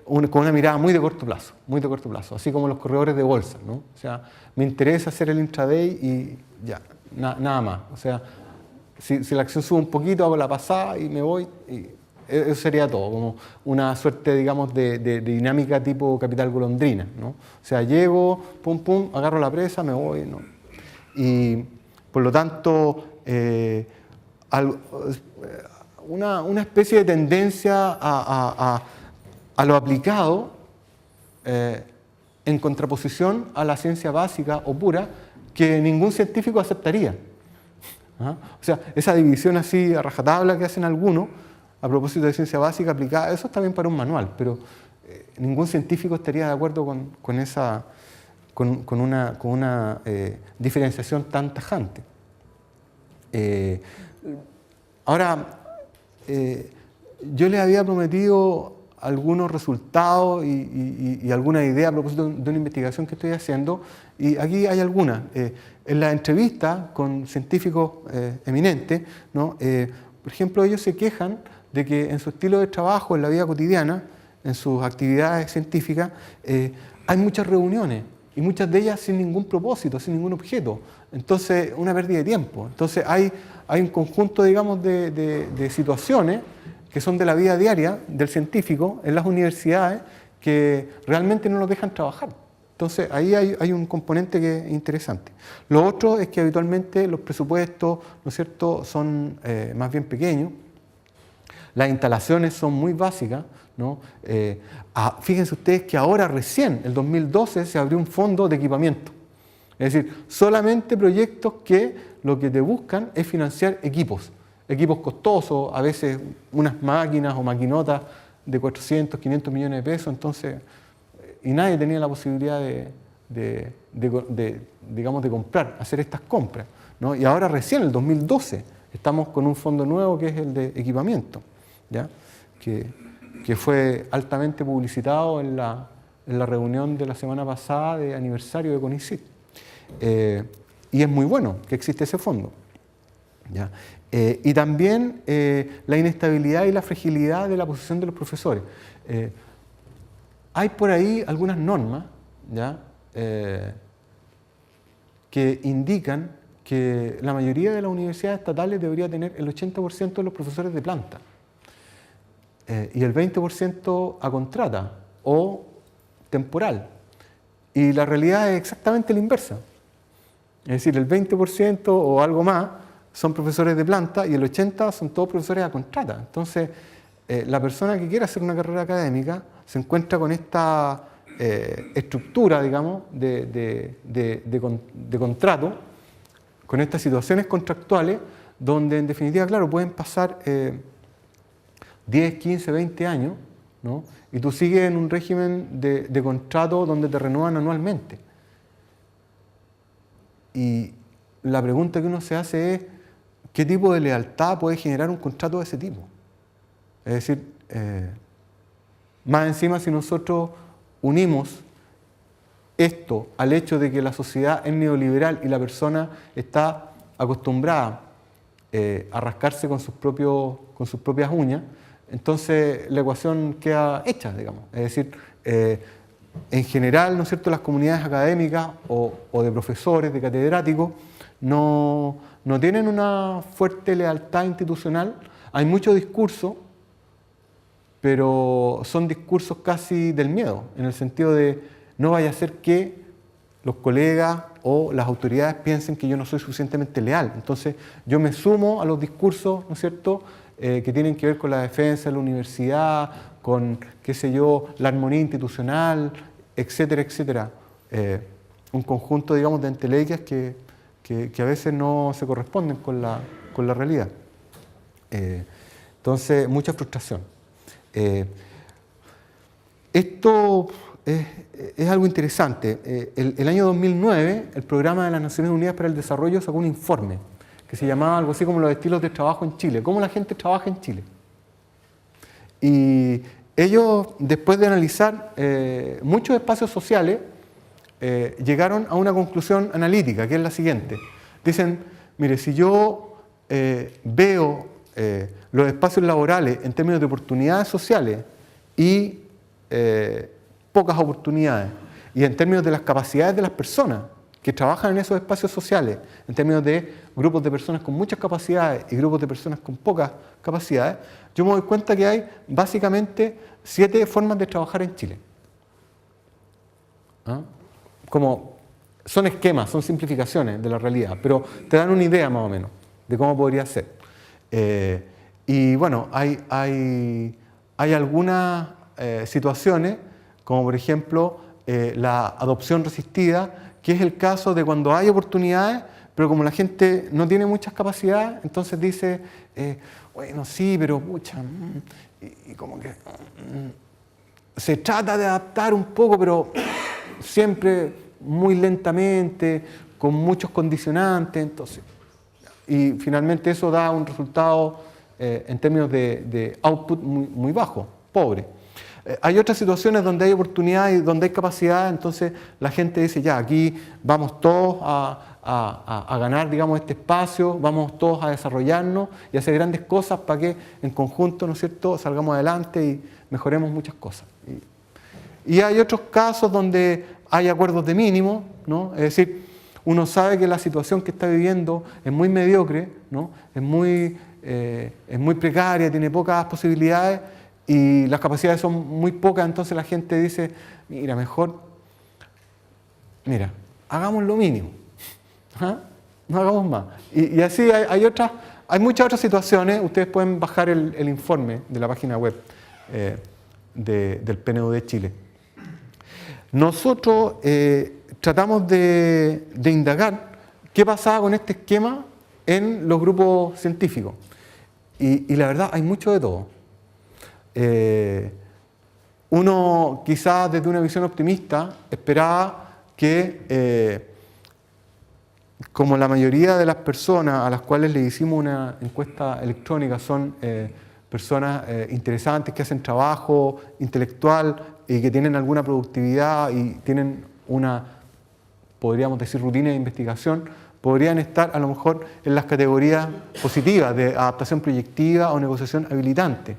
con una mirada muy de corto plazo, así como los corredores de bolsa, ¿no? O sea, me interesa hacer el intraday y ya, nada más. O sea, si la acción sube un poquito, hago la pasada y me voy, y eso sería todo, como una suerte, digamos, de dinámica tipo capital golondrina, ¿no? O sea, llego, pum, pum, agarro la presa, me voy, ¿no? Y por lo tanto, una especie de tendencia a lo aplicado en contraposición a la ciencia básica o pura que ningún científico aceptaría. ¿Ah? O sea, esa división así a rajatabla que hacen algunos a propósito de ciencia básica aplicada, eso está bien para un manual, pero ningún científico estaría de acuerdo con una diferenciación tan tajante. Ahora, yo les había prometido algunos resultados y alguna idea a propósito de una investigación que estoy haciendo, y aquí hay algunas. En la entrevista con científicos eminentes, ¿no? Por ejemplo, ellos se quejan de que en su estilo de trabajo, en la vida cotidiana, en sus actividades científicas, hay muchas reuniones, y muchas de ellas sin ningún propósito, sin ningún objeto. Entonces, una pérdida de tiempo. Entonces, hay un conjunto, digamos, de situaciones que son de la vida diaria del científico en las universidades que realmente no los dejan trabajar. Entonces, ahí hay un componente que es interesante. Lo otro es que habitualmente los presupuestos, ¿no es cierto?, son más bien pequeños. Las instalaciones son muy básicas, ¿no? Fíjense ustedes que ahora recién, el 2012, se abrió un fondo de equipamiento. Es decir, solamente proyectos que lo que te buscan es financiar equipos costosos, a veces unas máquinas o maquinotas de 400, 500 millones de pesos, entonces, y nadie tenía la posibilidad digamos, de comprar, hacer estas compras, ¿no? Y ahora recién, el 2012, estamos con un fondo nuevo que es el de equipamiento, ¿ya? Que fue altamente publicitado en la reunión de la semana pasada de aniversario de CONICYT. Y es muy bueno que existe ese fondo, ¿ya? Y también la inestabilidad y la fragilidad de la posición de los profesores. Hay por ahí algunas normas, ¿ya? Que indican que la mayoría de las universidades estatales debería tener el 80% de los profesores de planta y el 20% a contrata o temporal. Y la realidad es exactamente la inversa. Es decir, el 20% o algo más son profesores de planta y el 80% son todos profesores a contrata. Entonces, la persona que quiere hacer una carrera académica se encuentra con esta estructura, digamos, de contrato, con estas situaciones contractuales, donde en definitiva, claro, pueden pasar 10, 15, 20 años, ¿no? Y tú sigues en un régimen de contrato donde te renuevan anualmente. Y la pregunta que uno se hace es, ¿qué tipo de lealtad puede generar un contrato de ese tipo? Es decir, más encima si nosotros unimos esto al hecho de que la sociedad es neoliberal y la persona está acostumbrada a rascarse con sus propias uñas, entonces la ecuación queda hecha, digamos. Es decir, en general, ¿no es cierto?, las comunidades académicas o de profesores, de catedráticos, no tienen una fuerte lealtad institucional. Hay mucho discurso, pero son discursos casi del miedo, en el sentido de no vaya a ser que los colegas o las autoridades piensen que yo no soy suficientemente leal. Entonces yo me sumo a los discursos, ¿no es cierto?, que tienen que ver con la defensa de la universidad, con, qué sé yo, la armonía institucional, etcétera, etcétera. Un conjunto, digamos, de entelequias que a veces no se corresponden con la realidad. Entonces, mucha frustración. Esto es algo interesante. El año 2009, el Programa de las Naciones Unidas para el Desarrollo sacó un informe que se llamaba algo así como los estilos de trabajo en Chile, cómo la gente trabaja en Chile. Y ellos, después de analizar muchos espacios sociales, llegaron a una conclusión analítica, que es la siguiente. Dicen, mire, si yo veo los espacios laborales en términos de oportunidades sociales y pocas oportunidades, y en términos de las capacidades de las personas que trabajan en esos espacios sociales, en términos de grupos de personas con muchas capacidades y grupos de personas con pocas capacidades, yo me doy cuenta que hay básicamente 7 formas de trabajar en Chile. ¿Ah? Como son esquemas, son simplificaciones de la realidad, pero te dan una idea más o menos de cómo podría ser. Y bueno, hay algunas situaciones, como por ejemplo la adopción resistida, que es el caso de cuando hay oportunidades, pero como la gente no tiene muchas capacidades, entonces dice, bueno, sí, pero pucha, y como que se trata de adaptar un poco, pero siempre muy lentamente, con muchos condicionantes, entonces, y finalmente eso da un resultado en términos de output muy bajo, pobre. Hay otras situaciones donde hay oportunidades y donde hay capacidad, entonces la gente dice, ya, aquí vamos todos a ganar, digamos, este espacio, vamos todos a desarrollarnos y hacer grandes cosas para que en conjunto, ¿no es cierto?, salgamos adelante y mejoremos muchas cosas. Y hay otros casos donde hay acuerdos de mínimo, ¿no? Es decir, uno sabe que la situación que está viviendo es muy mediocre, ¿no? Es muy precaria, tiene pocas posibilidades y las capacidades son muy pocas, entonces la gente dice, mira, mejor, mira, hagamos lo mínimo, ¿ah? No hagamos más. Y así hay muchas otras situaciones, ustedes pueden bajar el informe de la página web del PNUD Chile. Nosotros tratamos de indagar qué pasaba con este esquema en los grupos científicos. Y la verdad, hay mucho de todo. Uno, quizás desde una visión optimista, esperaba que, como la mayoría de las personas a las cuales le hicimos una encuesta electrónica son personas interesantes que hacen trabajo intelectual y que tienen alguna productividad y tienen una, podríamos decir, rutina de investigación, podrían estar a lo mejor en las categorías positivas de adaptación proyectiva o negociación habilitante.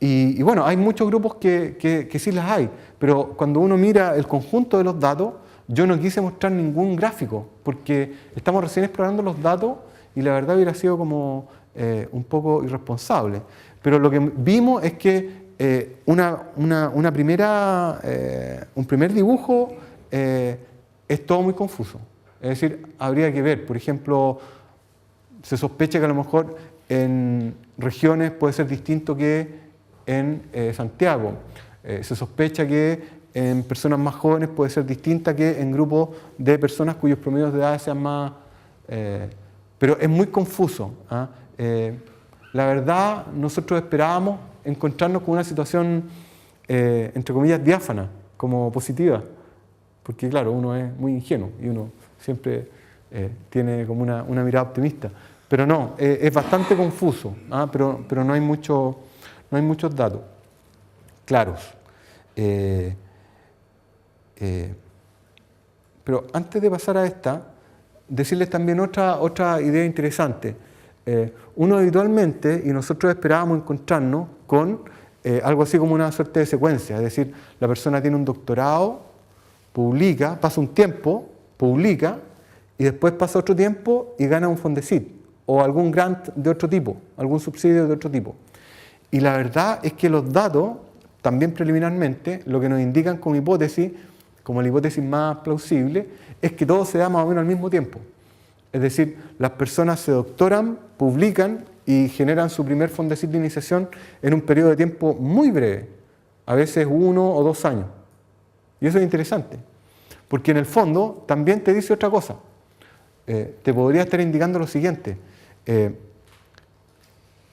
Y bueno, hay muchos grupos que sí las hay, pero cuando uno mira el conjunto de los datos, yo no quise mostrar ningún gráfico, porque estamos recién explorando los datos y la verdad hubiera sido como un poco irresponsable. Pero lo que vimos es que un primer dibujo es todo muy confuso. Es decir, habría que ver, por ejemplo, se sospecha que a lo mejor en regiones puede ser distinto que en Santiago. Se sospecha que en personas más jóvenes puede ser distinta que en grupos de personas cuyos promedios de edad sean más... pero es muy confuso. ¿Ah? La verdad, nosotros esperábamos encontrarnos con una situación, entre comillas, diáfana, como positiva. Porque claro, uno es muy ingenuo y uno siempre tiene como una mirada optimista. Pero no, es bastante confuso, ¿ah? Pero no hay muchos datos claros. Pero antes de pasar a esta, decirles también otra idea interesante. Uno habitualmente, y nosotros esperábamos encontrarnos con algo así como una suerte de secuencia, es decir, la persona tiene un doctorado, publica, pasa un tiempo, publica, y después pasa otro tiempo y gana un Fondesit, o algún grant de otro tipo, algún subsidio de otro tipo. Y la verdad es que los datos, también preliminarmente, lo que nos indican como hipótesis, como la hipótesis más plausible, es que todo se da más o menos al mismo tiempo. Es decir, las personas se doctoran, publican y generan su primer Fondesit de iniciación en un periodo de tiempo muy breve, a veces 1 o 2 años. Y eso es interesante, porque en el fondo también te dice otra cosa. Te podría estar indicando lo siguiente.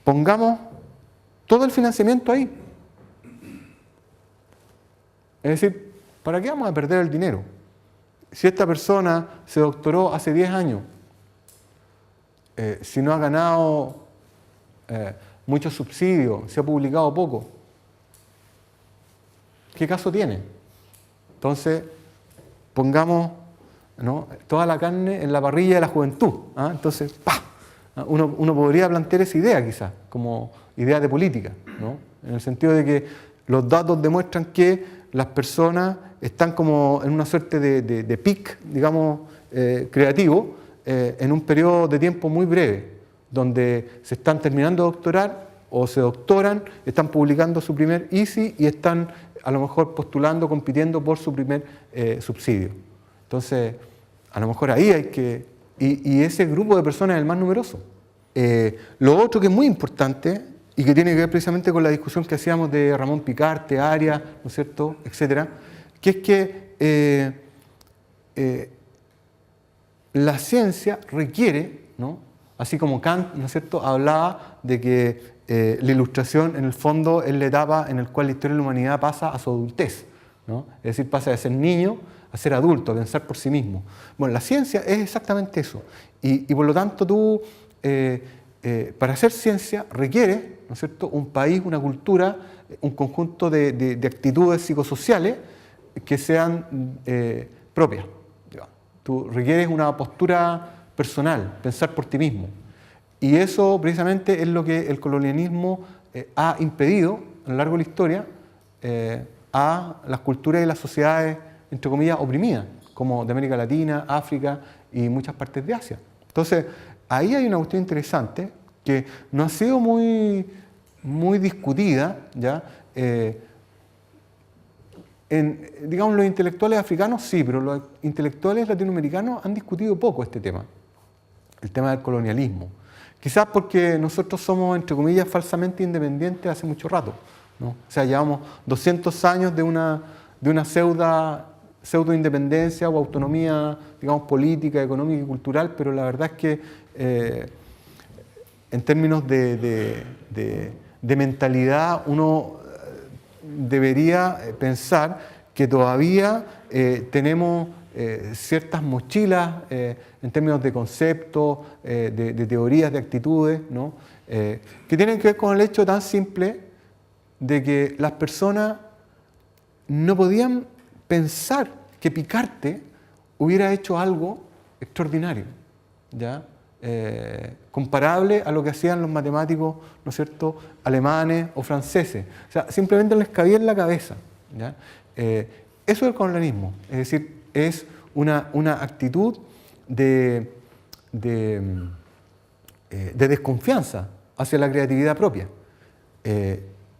Pongamos todo el financiamiento ahí. Es decir, ¿para qué vamos a perder el dinero? Si esta persona se doctoró hace 10 años, si no ha ganado muchos subsidios, si ha publicado poco, ¿qué caso tiene? Entonces, pongamos, ¿no?, toda la carne en la parrilla de la juventud. Entonces, ¡pah! Uno podría plantear esa idea quizás, como idea de política, ¿no? En el sentido de que los datos demuestran que las personas están como en una suerte de peak, digamos, creativo, en un periodo de tiempo muy breve, donde se están terminando de doctorar o se doctoran, están publicando su primer ISI y están a lo mejor postulando, compitiendo por su primer subsidio. Entonces, a lo mejor ahí hay que... Y ese grupo de personas es el más numeroso. Lo otro que es muy importante y que tiene que ver precisamente con la discusión que hacíamos de Ramón Picarte, Arias, ¿no es cierto?, etcétera, que es que la ciencia requiere, ¿no?, así como Kant, ¿no es cierto?, hablaba de que la ilustración en el fondo es la etapa en la cual la historia de la humanidad pasa a su adultez, ¿no? Es decir, pasa de ser niño a ser adulto, a pensar por sí mismo. Bueno, la ciencia es exactamente eso. Y por lo tanto tú, para hacer ciencia, requieres, ¿no es cierto?, un país, una cultura, un conjunto de actitudes psicosociales que sean propias. Tú requieres una postura personal, pensar por ti mismo. Y eso precisamente es lo que el colonialismo ha impedido a lo largo de la historia a las culturas y las sociedades, entre comillas, oprimidas, como de América Latina, África y muchas partes de Asia. Entonces, ahí hay una cuestión interesante que no ha sido muy discutida, ¿ya? Digamos, los intelectuales africanos sí, pero los intelectuales latinoamericanos han discutido poco este tema, el tema del colonialismo. Quizás porque nosotros somos, entre comillas, falsamente independientes hace mucho rato, ¿no? O sea, llevamos 200 años de una pseudo-independencia o autonomía, digamos, política, económica y cultural, pero la verdad es que en términos de mentalidad uno debería pensar que todavía tenemos ciertas mochilas en términos de conceptos, de teorías, de actitudes, ¿no?, que tienen que ver con el hecho tan simple de que las personas no podían pensar que Picarte hubiera hecho algo extraordinario, ¿ya? Comparable a lo que hacían los matemáticos, ¿no es cierto?, alemanes o franceses. O sea, simplemente les cabía en la cabeza, ¿ya? Eso es el colonialismo, es decir, es una actitud de desconfianza hacia la creatividad propia.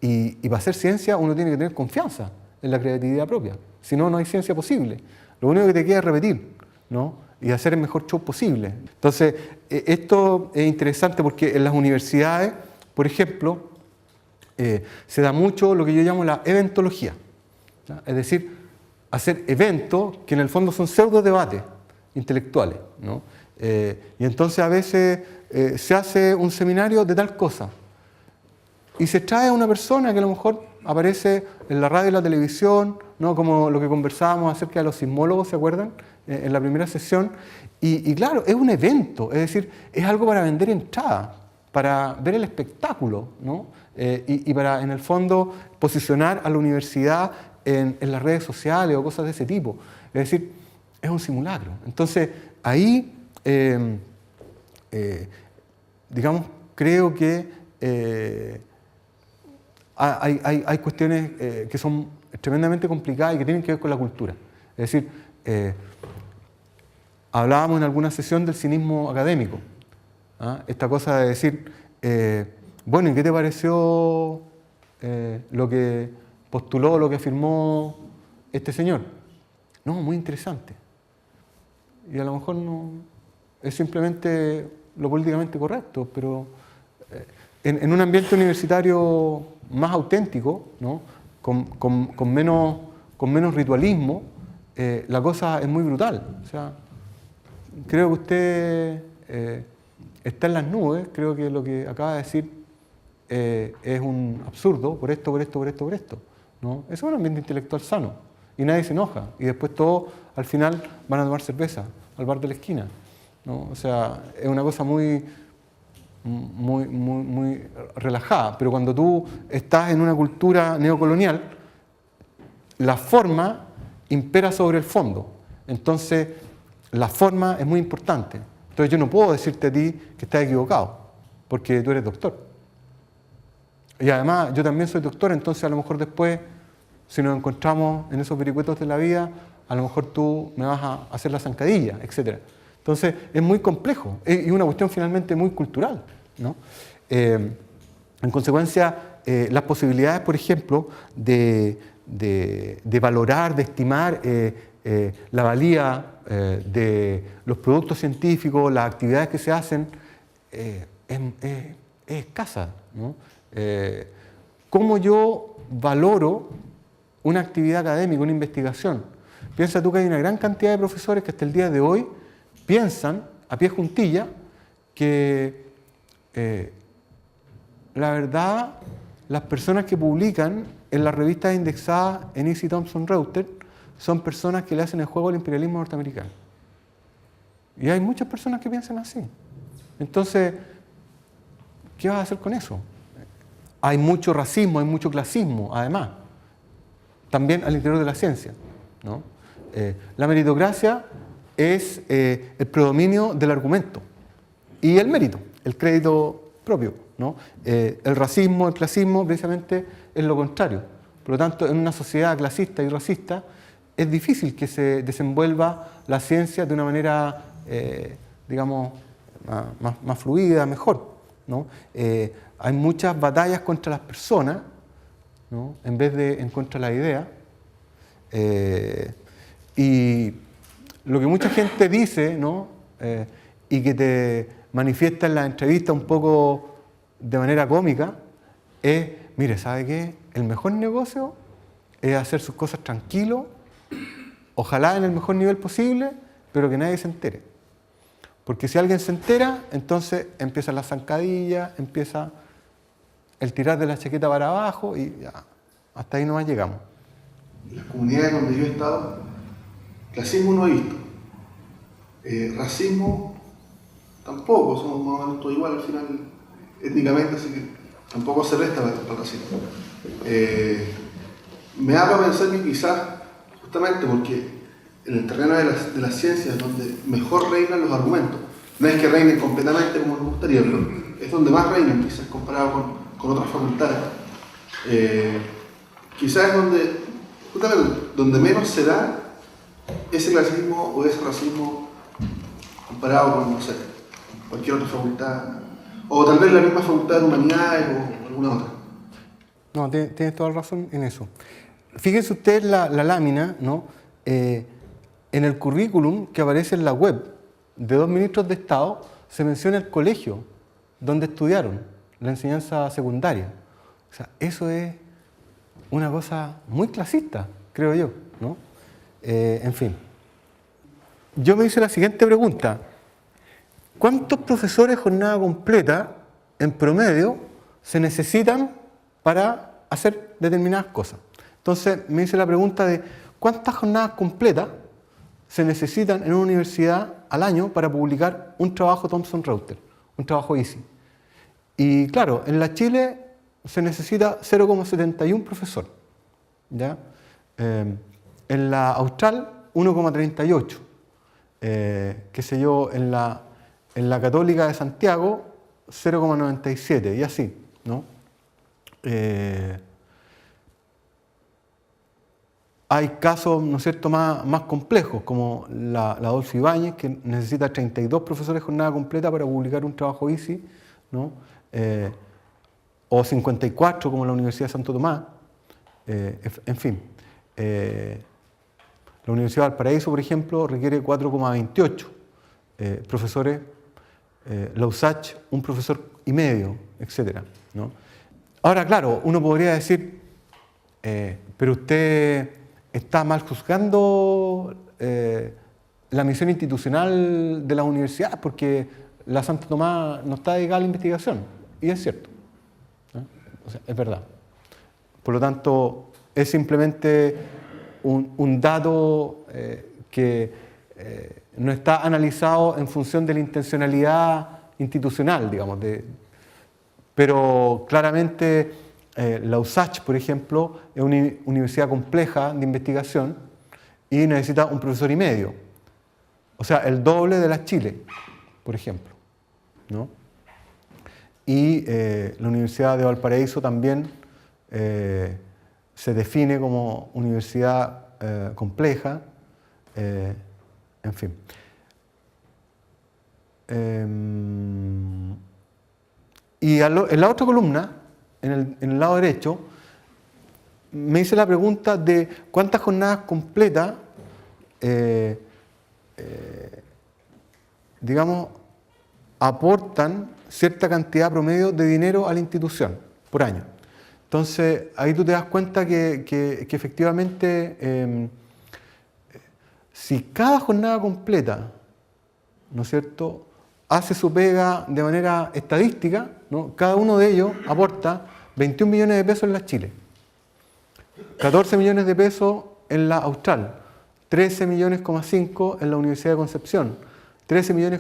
Y para hacer ciencia uno tiene que tener confianza en la creatividad propia, si no, no hay ciencia posible. Lo único que te queda es repetir, ¿no?, y hacer el mejor show posible. Entonces, esto es interesante porque en las universidades, por ejemplo, se da mucho lo que yo llamo la eventología, ¿ya? Es decir, hacer eventos que en el fondo son pseudo debates intelectuales, ¿no? Y entonces a veces se hace un seminario de tal cosa y se trae a una persona que a lo mejor aparece en la radio y la televisión, ¿no?, como lo que conversábamos acerca de los sismólogos, ¿se acuerdan?, en la primera sesión, y claro, es un evento, es decir, es algo para vender entradas, para ver el espectáculo, ¿no?, y para, en el fondo, posicionar a la universidad en las redes sociales o cosas de ese tipo. Es decir, es un simulacro. Entonces, ahí, digamos, creo que hay cuestiones que son tremendamente complicadas y que tienen que ver con la cultura. Es decir, hablábamos en alguna sesión del cinismo académico, ¿ah? Esta cosa de decir, bueno, ¿y qué te pareció lo que postuló, lo que afirmó este señor? No, muy interesante. Y a lo mejor no es simplemente lo políticamente correcto, pero en un ambiente universitario más auténtico, ¿no?, con menos ritualismo, la cosa es muy brutal. O sea, creo que usted está en las nubes, creo que lo que acaba de decir es un absurdo, por esto, ¿no? Eso es un ambiente intelectual sano, y nadie se enoja, y después todos al final van a tomar cerveza al bar de la esquina, ¿no? O sea, es una cosa muy relajada, pero cuando tú estás en una cultura neocolonial, la forma impera sobre el fondo. Entonces, la forma es muy importante. Entonces, yo no puedo decirte a ti que estás equivocado, porque tú eres doctor. Y además, yo también soy doctor, entonces a lo mejor después, si nos encontramos en esos vericuetos de la vida, a lo mejor tú me vas a hacer la zancadilla, etc. Entonces, es muy complejo y una cuestión finalmente muy cultural, ¿no? En consecuencia, las posibilidades, por ejemplo, de valorar, de estimar la valía de los productos científicos, las actividades que se hacen, es escasa, ¿no? ¿Cómo yo valoro una actividad académica, una investigación? Piensa tú que hay una gran cantidad de profesores que hasta el día de hoy piensan, a pie juntilla, que la verdad, las personas que publican en las revistas indexadas en Easy Thomson Reuters son personas que le hacen el juego al imperialismo norteamericano. Y hay muchas personas que piensan así. Entonces, ¿qué vas a hacer con eso? Hay mucho racismo, hay mucho clasismo, además, también al interior de la ciencia, ¿no? La meritocracia es el predominio del argumento y el mérito, el crédito propio, ¿no? El racismo, el clasismo, precisamente es lo contrario. Por lo tanto, en una sociedad clasista y racista, es difícil que se desenvuelva la ciencia de una manera, digamos, más fluida, mejor, ¿no? Hay muchas batallas contra las personas, ¿no? En vez de en contra de la idea. Y lo que mucha gente dice, ¿no? Y que te manifiesta en la entrevista un poco de manera cómica, es, mire, ¿sabe qué? El mejor negocio es hacer sus cosas tranquilo, ojalá en el mejor nivel posible, pero que nadie se entere. Porque si alguien se entera, entonces empieza la zancadilla, empieza el tirar de la chaqueta para abajo y ya, hasta ahí nomás llegamos. En las comunidades donde yo he estado, clasismo no he visto. Racismo tampoco, somos más o menos todos igual al final étnicamente, así que tampoco se resta para el racismo. Me hago pensar que quizás, justamente porque en el terreno de las ciencias es donde mejor reinan los argumentos. No es que reinen completamente como nos gustaría, pero es donde más reinan, quizás comparado con otras facultades. Quizás es donde, justamente, donde menos se da ese clasismo o ese racismo comparado con, no sé, cualquier otra facultad, o tal vez la misma facultad de humanidades o alguna otra. No, tienes toda la razón en eso. Fíjense ustedes la lámina, ¿no? En el currículum que aparece en la web de 2 ministros de Estado se menciona el colegio donde estudiaron, la enseñanza secundaria. O sea, eso es una cosa muy clasista, creo yo, ¿no? En fin. Yo me hice la siguiente pregunta. ¿Cuántos profesores jornada completa, en promedio, se necesitan para hacer determinadas cosas? Entonces me hice la pregunta de ¿cuántas jornadas completas se necesitan en una universidad al año para publicar un trabajo Thomson Reuters, un trabajo Easy? Y claro, en la Chile se necesita 0,71 profesor, ¿ya? En la Austral 1,38, qué sé yo, en la Católica de Santiago 0,97 y así, ¿no? Hay casos, ¿no es cierto?, más complejos, como la Adolfo Ibáñez, que necesita 32 profesores jornada completa para publicar un trabajo Easy, ¿no? O 54, como la Universidad de Santo Tomás. En fin. La Universidad de Valparaíso, por ejemplo, requiere 4,28 profesores. La USACH, un profesor y medio, etc., ¿no? Ahora, claro, uno podría decir, pero usted está mal juzgando la misión institucional de la universidad porque la Santo Tomás no está dedicada a la investigación. Y es cierto, ¿no? O sea, es verdad. Por lo tanto, es simplemente un dato que no está analizado en función de la intencionalidad institucional, digamos. Pero claramente la USACH, por ejemplo, es una universidad compleja de investigación y necesita un profesor y medio. O sea, el doble de la Chile, por ejemplo, ¿no? Y la Universidad de Valparaíso también se define como universidad compleja, en fin. Y en la otra columna, en el lado derecho, me hice la pregunta de cuántas jornadas completas, digamos, aportan cierta cantidad promedio de dinero a la institución por año. Entonces, ahí tú te das cuenta que efectivamente, si cada jornada completa, ¿no es cierto?, hace su pega de manera estadística, ¿no?, cada uno de ellos aporta 21 millones de pesos en la Chile, 14 millones de pesos en la Austral, 13,5 millones en la Universidad de Concepción, 13,4 millones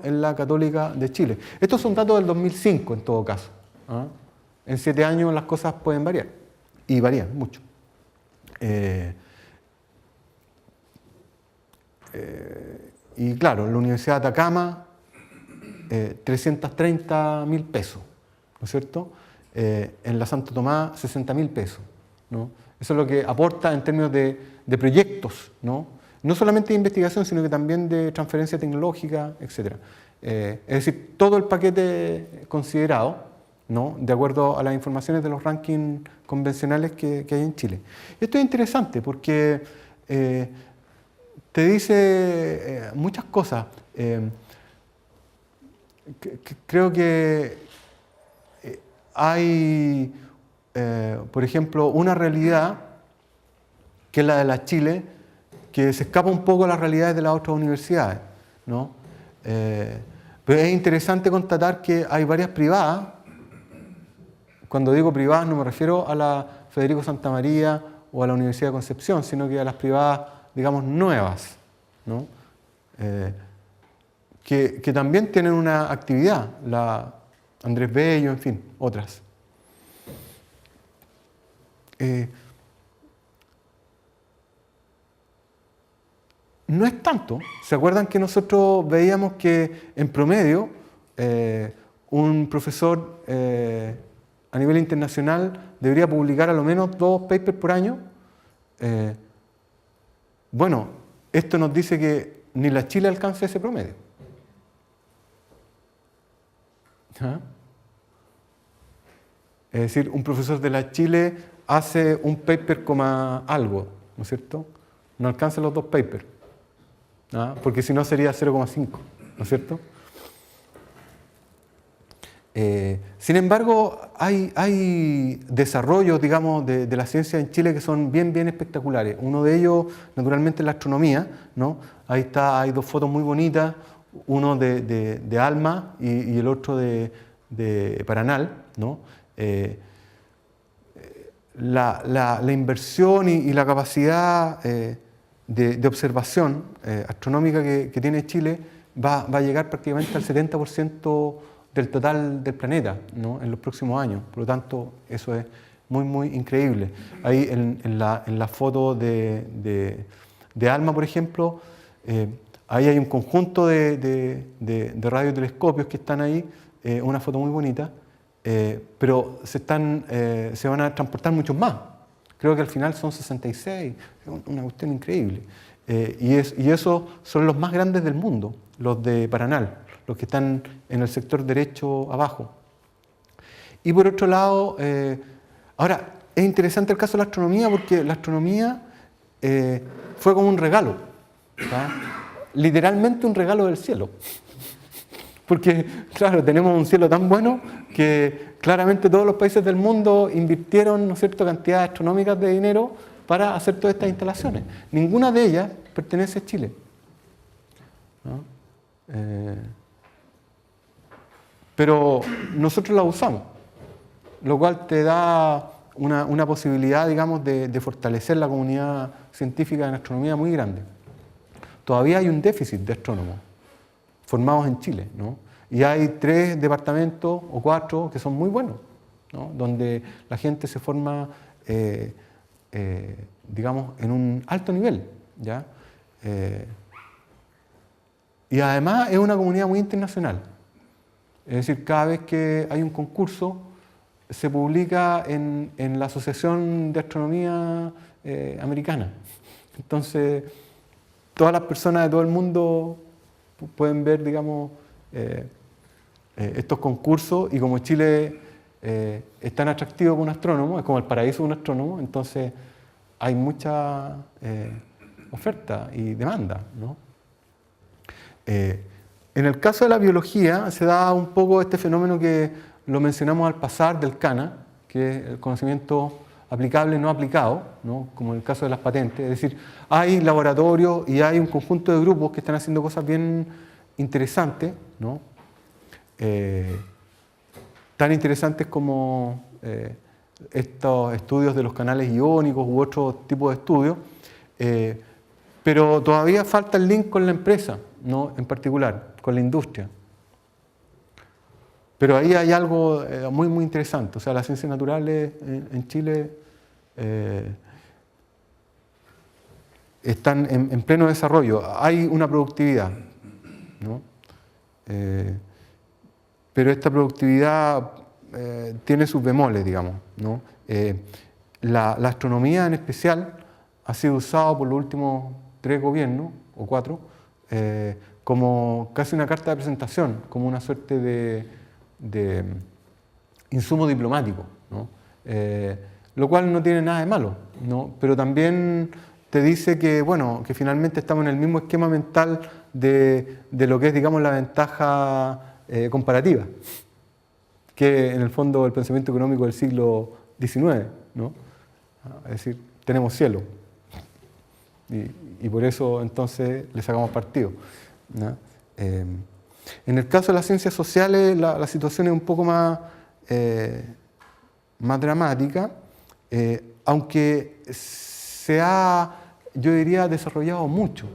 en la Católica de Chile. Estos son datos del 2005 en todo caso, ¿ah? En 7 años las cosas pueden variar, y varían mucho. Y claro, la Universidad de Atacama, 330.000 pesos, ¿no es cierto? En la Santo Tomás, 60.000 pesos, ¿no? Eso es lo que aporta en términos de proyectos, ¿no? No solamente de investigación, sino que también de transferencia tecnológica, etc. Es decir, todo el paquete considerado, ¿no?, de acuerdo a las informaciones de los rankings convencionales que hay en Chile. Esto es interesante porque te dice muchas cosas. Creo que hay, por ejemplo, una realidad que es la de la Chile, que se escapa un poco a las realidades de las otras universidades, ¿no? Pero es interesante constatar que hay varias privadas. Cuando digo privadas no me refiero a la Federico Santa María o a la Universidad de Concepción, sino que a las privadas, digamos, nuevas, ¿no?, que también tienen una actividad, la Andrés Bello, en fin, otras. No es tanto. ¿Se acuerdan que nosotros veíamos que en promedio un profesor a nivel internacional debería publicar a lo menos 2 papers por año? Bueno, esto nos dice que ni la Chile alcanza ese promedio. ¿Ah? Es decir, un profesor de la Chile hace un paper coma algo, ¿no es cierto? No alcanza los 2 papers, ¿ah? Porque si no sería 0,5, ¿no es cierto? Sin embargo, hay desarrollos, digamos, de la ciencia en Chile que son bien espectaculares. Uno de ellos, naturalmente, es la astronomía, ¿no? Ahí está, hay 2 fotos muy bonitas, uno de ALMA y el otro de Paranal, ¿no? La inversión y la capacidad de observación astronómica que tiene Chile va a llegar prácticamente al 70% del total del planeta, ¿no?, en los próximos años. Por lo tanto, eso es muy increíble. Ahí en la foto de ALMA, por ejemplo, ahí hay un conjunto de radiotelescopios que están ahí, una foto muy bonita, pero se van a transportar muchos más. Creo que al final son 66, una cuestión increíble. Y esos son los más grandes del mundo, los de Paranal, los que están en el sector derecho abajo. Y por otro lado, ahora, es interesante el caso de la astronomía porque la astronomía fue como un regalo, ¿tá? Literalmente un regalo del cielo. Porque, claro, tenemos un cielo tan bueno que claramente todos los países del mundo invirtieron, ¿no es cierto?, cantidades astronómicas de dinero para hacer todas estas instalaciones. Ninguna de ellas pertenece a Chile, ¿no? Pero nosotros las usamos, lo cual te da una posibilidad, digamos, de fortalecer la comunidad científica en astronomía muy grande. Todavía hay un déficit de astrónomos formados en Chile, ¿no? Y hay 3 departamentos o 4 que son muy buenos, ¿no? Donde la gente se forma, digamos, en un alto nivel, ¿ya? Y además es una comunidad muy internacional. Es decir, cada vez que hay un concurso, se publica en la Asociación de Astronomía Americana. Entonces, todas las personas de todo el mundo pueden ver, digamos, estos concursos, y como Chile es tan atractivo para un astrónomo, es como el paraíso de un astrónomo, entonces hay mucha oferta y demanda, ¿no? En el caso de la biología se da un poco este fenómeno que lo mencionamos al pasar del CANA, que es el conocimiento aplicable no aplicado, ¿no? Como en el caso de las patentes. Es decir, hay laboratorios y hay un conjunto de grupos que están haciendo cosas bien interesantes, ¿no? Tan interesantes como estos estudios de los canales iónicos u otro tipo de estudios, pero todavía falta el link con la empresa, ¿no? En particular, con la industria. Pero ahí hay algo muy, muy interesante. O sea, las ciencias naturales en Chile están en pleno desarrollo. Hay una productividad, ¿no? Pero esta productividad tiene sus bemoles, digamos, ¿no? La astronomía en especial ha sido usada por los últimos 3 gobiernos, o 4, como casi una carta de presentación, como una suerte de insumo diplomático, ¿no? Lo cual no tiene nada de malo, ¿no? Pero también te dice que, bueno, que finalmente estamos en el mismo esquema mental de lo que es, digamos, la ventaja comparativa, que en el fondo el pensamiento económico del siglo XIX, ¿no? Es decir, tenemos cielo, y por eso entonces le sacamos partido, ¿no? En el caso de las ciencias sociales la situación es un poco más dramática, aunque se ha, yo diría, desarrollado mucho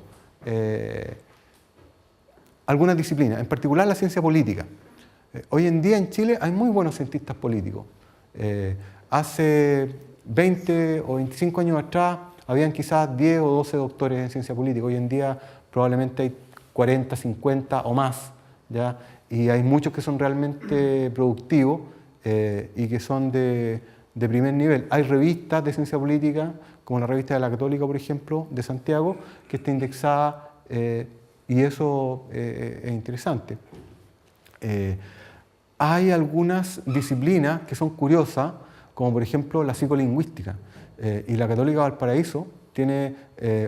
algunas disciplinas, en particular la ciencia política. Hoy en día en Chile hay muy buenos cientistas políticos. Hace 20 o 25 años atrás habían quizás 10 o 12 doctores en ciencia política. Hoy en día probablemente hay 40, 50 o más, ¿ya? Y hay muchos que son realmente productivos y que son de primer nivel. Hay revistas de ciencia política, como la revista de la Católica, por ejemplo, de Santiago, que está indexada, y eso es interesante. Hay algunas disciplinas que son curiosas, como por ejemplo la psicolingüística, y la Católica Valparaíso tiene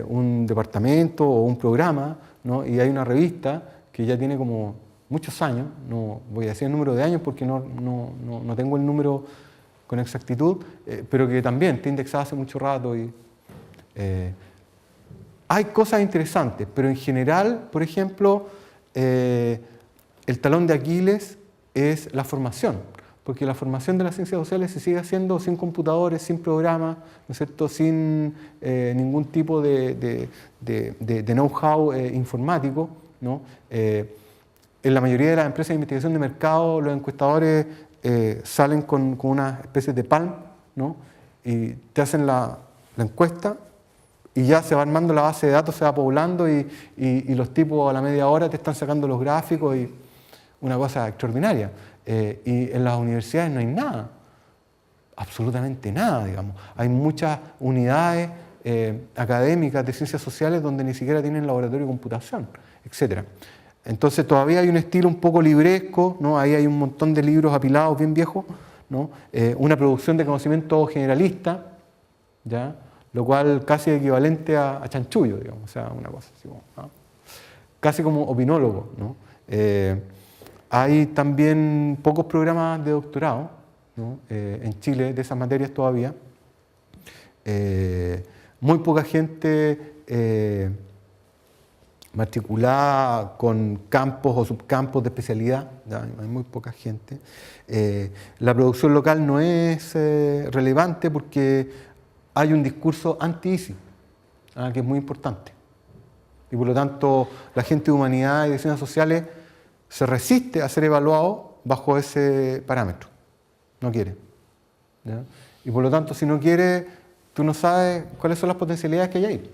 un departamento o un programa, ¿no? Y hay una revista que ya tiene como muchos años, no voy a decir el número de años porque no tengo el número con exactitud, pero que también está indexada hace mucho rato. Y hay cosas interesantes, pero en general, por ejemplo, el talón de Aquiles es la formación, porque la formación de las ciencias sociales se sigue haciendo sin computadores, sin programas, ¿no es cierto?, sin ningún tipo de know-how informático, ¿no? En la mayoría de las empresas de investigación de mercado, los encuestadores salen con una especie de palm, ¿no? Y te hacen la encuesta y ya se va armando la base de datos, se va poblando y los tipos a la media hora te están sacando los gráficos, y una cosa extraordinaria. Y en las universidades no hay nada, absolutamente nada, digamos. Hay muchas unidades académicas de ciencias sociales donde ni siquiera tienen laboratorio de computación, etc. Entonces todavía hay un estilo un poco libresco, ¿no? Ahí hay un montón de libros apilados bien viejos, ¿no? Una producción de conocimiento generalista, ¿ya? Lo cual casi es equivalente a chanchullo, digamos, o sea, una cosa así, ¿no? Casi como opinólogo, ¿no? Hay también pocos programas de doctorado, ¿no? En Chile de esas materias todavía. Muy poca gente matriculada con campos o subcampos de especialidad, ¿ya? Hay muy poca gente. La producción local no es relevante porque hay un discurso anti-ICI, que es muy importante. Y por lo tanto la gente de humanidad y de ciencias sociales se resiste a ser evaluado bajo ese parámetro. No quiere. ¿ya? Y por lo tanto, si no quieres, tú no sabes cuáles son las potencialidades que hay ahí.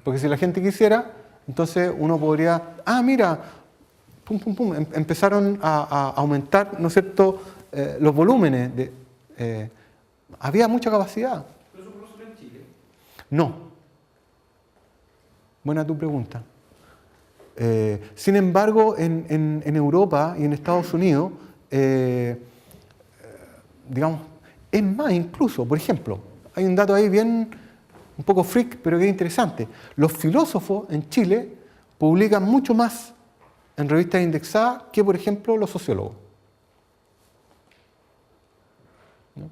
Porque si la gente quisiera, entonces uno podría, mira, pum, pum, pum, empezaron a aumentar, ¿no es cierto?, los volúmenes. Había mucha capacidad. ¿Pero eso ocurre en Chile? No. Buena tu pregunta. Sin embargo, en Europa y en Estados Unidos, digamos, es más incluso. Por ejemplo, hay un dato ahí bien, un poco freak, pero que es interesante. Los filósofos en Chile publican mucho más en revistas indexadas que, por ejemplo, los sociólogos. ¿No?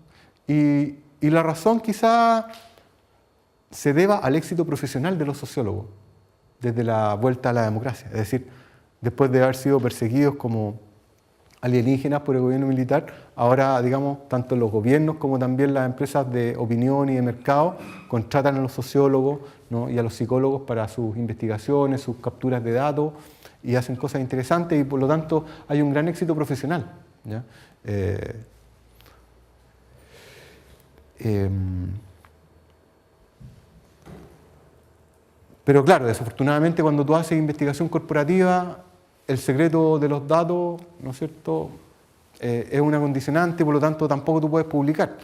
Y la razón quizá se deba al éxito profesional de los sociólogos desde la vuelta a la democracia. Es decir, después de haber sido perseguidos como alienígenas por el gobierno militar, ahora, digamos, tanto los gobiernos como también las empresas de opinión y de mercado contratan a los sociólogos, ¿no?, y a los psicólogos para sus investigaciones, sus capturas de datos, y hacen cosas interesantes, y por lo tanto hay un gran éxito profesional, ¿ya? Pero claro, desafortunadamente cuando tú haces investigación corporativa, el secreto de los datos, ¿no es cierto?, es una condicionante, por lo tanto tampoco tú puedes publicar.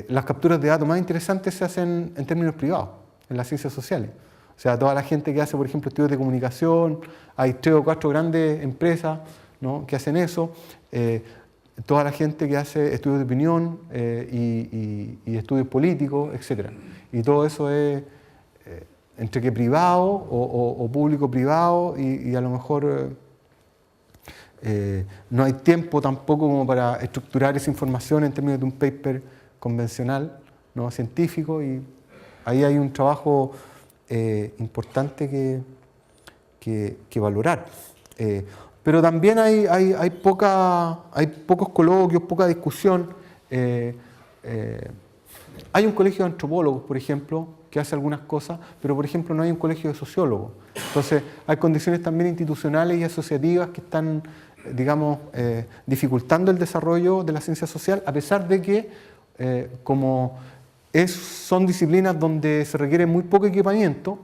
Las capturas de datos más interesantes se hacen en términos privados, en las ciencias sociales. O sea, toda la gente que hace, por ejemplo, estudios de comunicación, hay 3 o 4 grandes empresas, ¿no?, que hacen eso. Toda la gente que hace estudios de opinión y estudios políticos, etc. Y todo eso es entre que privado o público-privado, y a lo mejor no hay tiempo tampoco como para estructurar esa información en términos de un paper convencional, ¿no?, científico, y ahí hay un trabajo importante que valorar. Pero también hay pocos coloquios, poca discusión. Hay un colegio de antropólogos, por ejemplo, que hace algunas cosas, pero por ejemplo no hay un colegio de sociólogos. Entonces hay condiciones también institucionales y asociativas que están, digamos, dificultando el desarrollo de la ciencia social, a pesar de que son disciplinas donde se requiere muy poco equipamiento.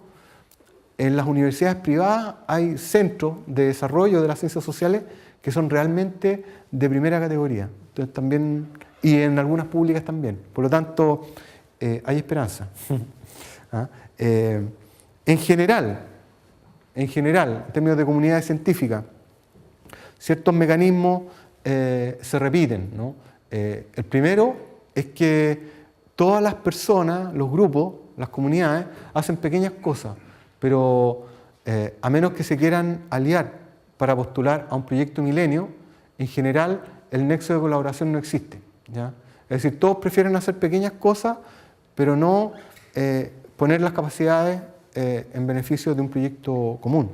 En las universidades privadas hay centros de desarrollo de las ciencias sociales que son realmente de primera categoría. Entonces, también, y en algunas públicas también. Por lo tanto, hay esperanza. En general, en términos de comunidades científicas, ciertos mecanismos se repiten, ¿no? El primero es que todas las personas, los grupos, las comunidades, hacen pequeñas cosas, pero a menos que se quieran aliar para postular a un proyecto milenio, en general el nexo de colaboración no existe, ¿ya? Es decir, todos prefieren hacer pequeñas cosas, pero no poner las capacidades en beneficio de un proyecto común.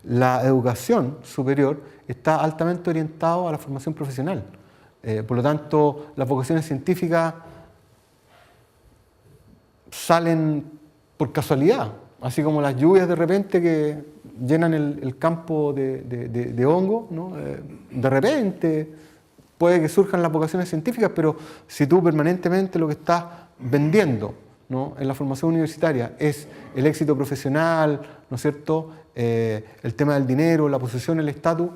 La educación superior está altamente orientada a la formación profesional. Por lo tanto, las vocaciones científicas salen por casualidad, así como las lluvias de repente que llenan el campo de hongo, ¿no? De repente puede que surjan las vocaciones científicas, pero si tú permanentemente lo que estás vendiendo, ¿no?, en la formación universitaria es el éxito profesional, ¿no es cierto?, el tema del dinero, la posesión, el estatus,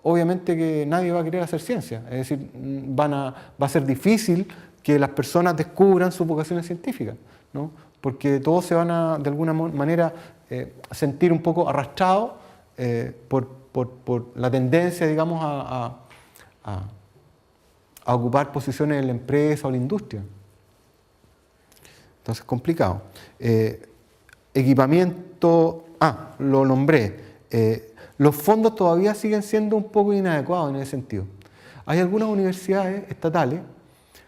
obviamente que nadie va a querer hacer ciencia. Es decir, va a ser difícil que las personas descubran sus vocaciones científicas, ¿no?, porque todos se van a, de alguna manera, sentir un poco arrastrados por la tendencia, digamos, a ocupar posiciones en la empresa o la industria. Entonces, complicado. Equipamiento, lo nombré. Los fondos todavía siguen siendo un poco inadecuados en ese sentido. Hay algunas universidades estatales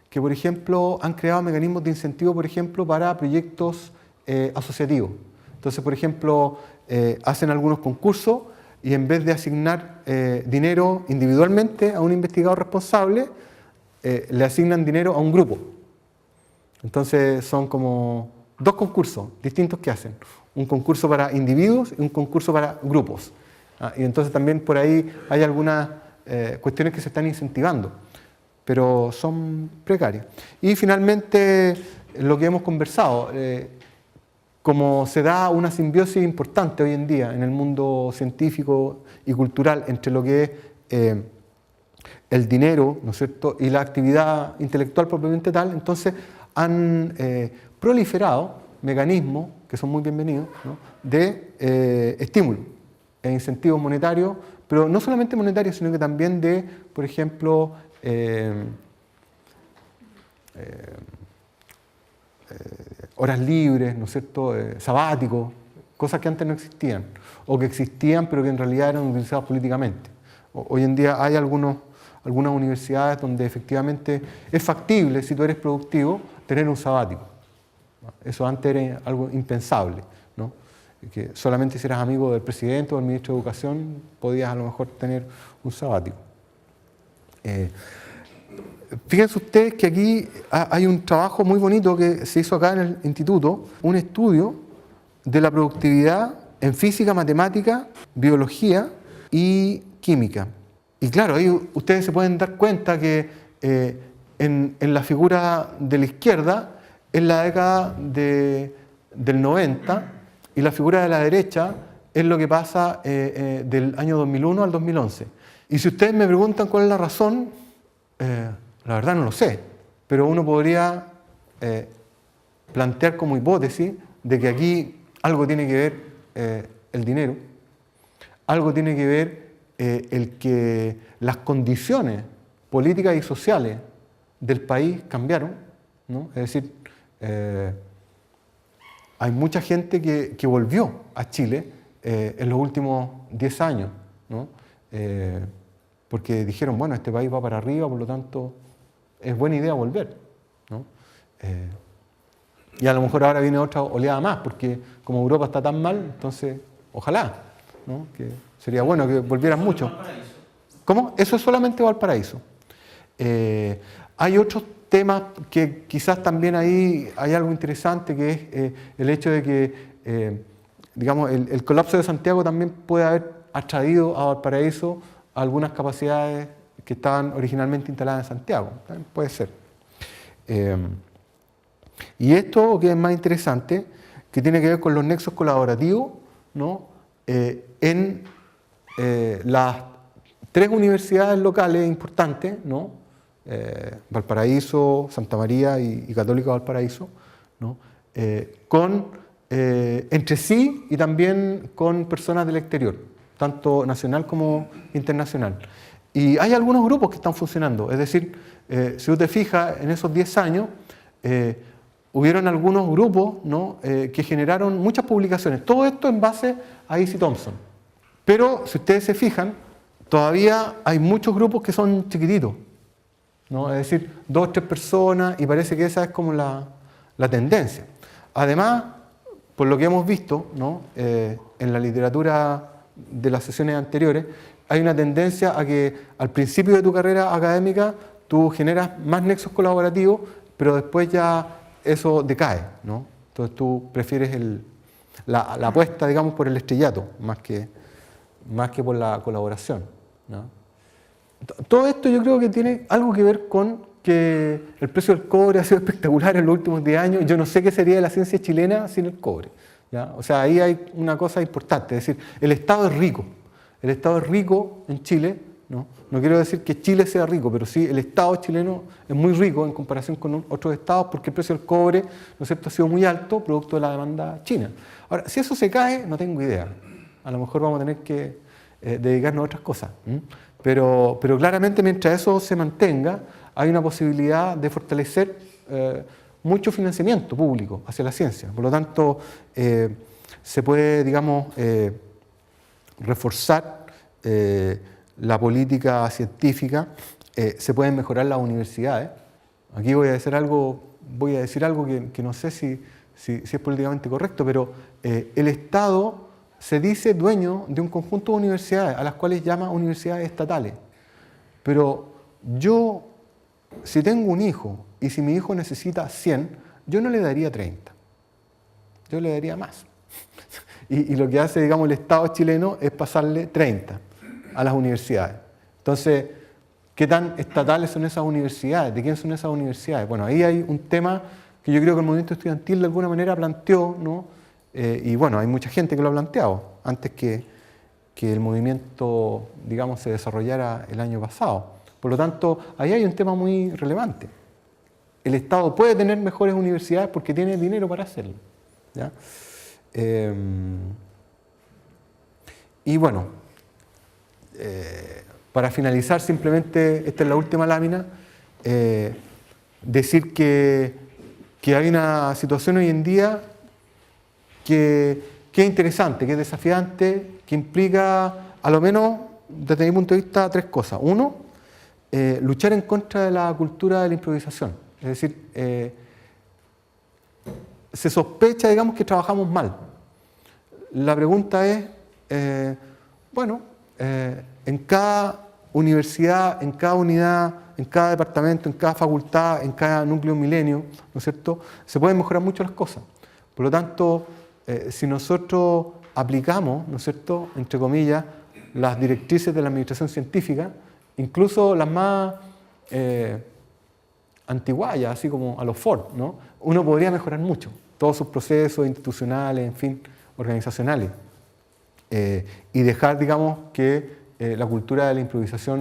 que, por ejemplo, han creado mecanismos de incentivo, por ejemplo, para proyectos asociativos. Entonces, por ejemplo, hacen algunos concursos y en vez de asignar dinero individualmente a un investigador responsable, le asignan dinero a un grupo. Entonces son como 2 concursos distintos que hacen. Un concurso para individuos y un concurso para grupos. Y entonces también por ahí hay algunas cuestiones que se están incentivando. pero son precarias. Y finalmente, lo que hemos conversado, como se da una simbiosis importante hoy en día en el mundo científico y cultural entre lo que es el dinero, ¿no es cierto?, y la actividad intelectual propiamente tal, entonces han proliferado mecanismos que son muy bienvenidos, ¿no?, de estímulo e incentivos monetarios, pero no solamente monetarios, sino que también de, por ejemplo, horas libres, ¿no es cierto?, sabáticos, cosas que antes no existían, o que existían pero que en realidad eran utilizadas políticamente. Hoy en día hay algunas universidades donde efectivamente es factible, si tú eres productivo, tener un sabático. Eso antes era algo impensable, ¿no? Que solamente si eras amigo del presidente o del ministro de Educación podías a lo mejor tener un sabático. Fíjense ustedes que aquí hay un trabajo muy bonito que se hizo acá en el instituto, un estudio de la productividad en física, matemática, biología y química. Y claro, ahí ustedes se pueden dar cuenta que en la figura de la izquierda es la década del 90 y la figura de la derecha es lo que pasa del año 2001 al 2011. Y si ustedes me preguntan cuál es la razón, la verdad no lo sé, pero uno podría plantear como hipótesis de que aquí algo tiene que ver el dinero, algo tiene que ver el que las condiciones políticas y sociales del país cambiaron, ¿no? Es decir, hay mucha gente que volvió a Chile en los últimos 10 años, ¿no? Porque dijeron, bueno, este país va para arriba, por lo tanto es buena idea volver, ¿no? Y a lo mejor ahora viene otra oleada más, porque como Europa está tan mal, entonces ojalá, ¿no?, que sería bueno que volvieran mucho. ¿Cómo? Eso es solamente Valparaíso. Hay otros temas que quizás también ahí hay algo interesante, que es el hecho de que, digamos, el colapso de Santiago también puede haber atraído a Valparaíso algunas capacidades que estaban originalmente instaladas en Santiago. También puede ser. Y esto, que es más interesante, que tiene que ver con los nexos colaborativos, ¿no?, en las 3 universidades locales importantes, ¿no?, Valparaíso, Santa María y Católica Valparaíso, ¿no?, entre sí y también con personas del exterior, tanto nacional como internacional. Y hay algunos grupos que están funcionando, es decir, si tú te fijas, en esos 10 años hubieron algunos grupos, ¿no?, que generaron muchas publicaciones, todo esto en base a Easy Thompson. Pero si ustedes se fijan, todavía hay muchos grupos que son chiquititos, ¿no? Es decir, 2 o 3 personas, y parece que esa es como la tendencia. Además, por lo que hemos visto, ¿no?, en la literatura de las sesiones anteriores, hay una tendencia a que al principio de tu carrera académica tú generas más nexos colaborativos, pero después ya eso decae, ¿no? Entonces tú prefieres la apuesta, digamos, por el estrellato, más que por la colaboración, ¿no? Todo esto yo creo que tiene algo que ver con que el precio del cobre ha sido espectacular en los últimos 10 años. Yo no sé qué sería de la ciencia chilena sin el cobre, ¿ya? O sea, ahí hay una cosa importante, es decir, el Estado es rico. El Estado es rico en Chile, ¿no? No quiero decir que Chile sea rico, pero sí el Estado chileno es muy rico en comparación con otros estados porque el precio del cobre, ¿no es cierto?, ha sido muy alto producto de la demanda china. Ahora, si eso se cae, no tengo idea. A lo mejor vamos a tener que dedicarnos a otras cosas. Pero claramente mientras eso se mantenga, hay una posibilidad de fortalecer mucho financiamiento público hacia la ciencia. Por lo tanto, se puede, digamos, reforzar la política científica, se pueden mejorar las universidades. Aquí voy a decir algo que no sé si es políticamente correcto, pero el Estado se dice dueño de un conjunto de universidades, a las cuales llama universidades estatales. Pero yo, si tengo un hijo, y si mi hijo necesita 100, yo no le daría 30. Yo le daría más. Y lo que hace, digamos, el Estado chileno es pasarle 30 a las universidades. Entonces, ¿Qué tan estatales son esas universidades? ¿De quién son esas universidades? Bueno, ahí hay un tema que yo creo que el movimiento estudiantil de alguna manera planteó, ¿no? Y bueno, hay mucha gente que lo ha planteado antes que el movimiento, digamos, se desarrollara el año pasado. Por lo tanto, ahí hay un tema muy relevante. El Estado puede tener mejores universidades porque tiene dinero para hacerlo, ¿ya? Y bueno, para finalizar, simplemente, esta es la última lámina, decir que hay una situación hoy en día que es interesante, que es desafiante, que implica, a lo menos desde mi punto de vista, 3 cosas. Uno, luchar en contra de la cultura de la improvisación. Es decir, se sospecha, digamos, que trabajamos mal. La pregunta es, en cada universidad, en cada unidad, en cada departamento, en cada facultad, en cada núcleo milenio, ¿no es cierto?, se pueden mejorar mucho las cosas. Por lo tanto, si nosotros aplicamos, ¿no es cierto?, entre comillas, las directrices de la administración científica, incluso las más antiguayas, así como a los Ford, ¿no?, uno podría mejorar mucho todos sus procesos institucionales, en fin, organizacionales, y dejar, digamos, que la cultura de la improvisación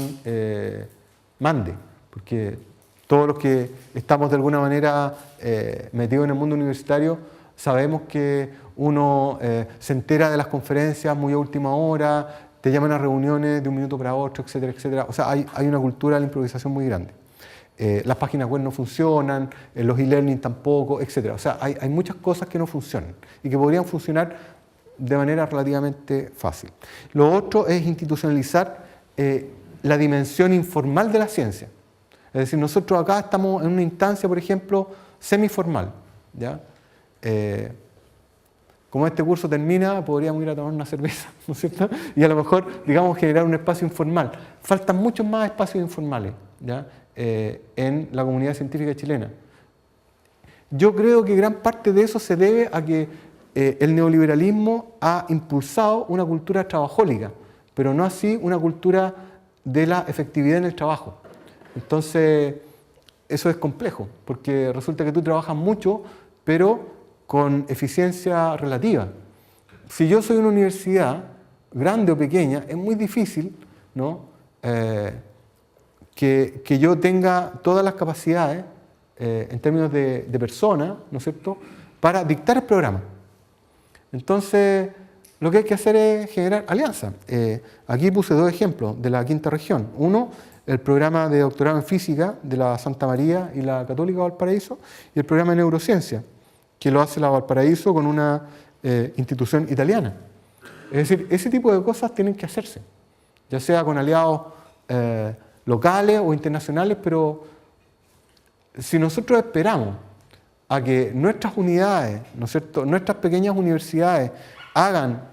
mande, porque todos los que estamos de alguna manera metidos en el mundo universitario sabemos que uno se entera de las conferencias muy a última hora, te llaman a reuniones de un minuto para otro, etcétera, etcétera. O sea, hay una cultura de la improvisación muy grande. Las páginas web no funcionan, los e-learning tampoco, etcétera. O sea, hay muchas cosas que no funcionan y que podrían funcionar de manera relativamente fácil. Lo otro es institucionalizar la dimensión informal de la ciencia. Es decir, nosotros acá estamos en una instancia, por ejemplo, semiformal, ¿ya? Como este curso termina, podríamos ir a tomar una cerveza, ¿no es cierto? Y a lo mejor, digamos, generar un espacio informal. Faltan muchos más espacios informales, ¿ya?, en la comunidad científica chilena. Yo creo que gran parte de eso se debe a que el neoliberalismo ha impulsado una cultura trabajólica, pero no así una cultura de la efectividad en el trabajo. Entonces, eso es complejo, porque resulta que tú trabajas mucho, pero con eficiencia relativa. Si yo soy una universidad, grande o pequeña, es muy difícil, ¿no?, que yo tenga todas las capacidades en términos de persona, ¿no es cierto?, para dictar el programa. Entonces, lo que hay que hacer es generar alianzas. Aquí puse 2 ejemplos de la quinta región. Uno, el programa de doctorado en física de la Santa María y la Católica Valparaíso, y el programa de neurociencia, que lo hace la Valparaíso con una institución italiana. Es decir, ese tipo de cosas tienen que hacerse, ya sea con aliados locales o internacionales, pero si nosotros esperamos a que nuestras unidades, ¿no es cierto?, nuestras pequeñas universidades hagan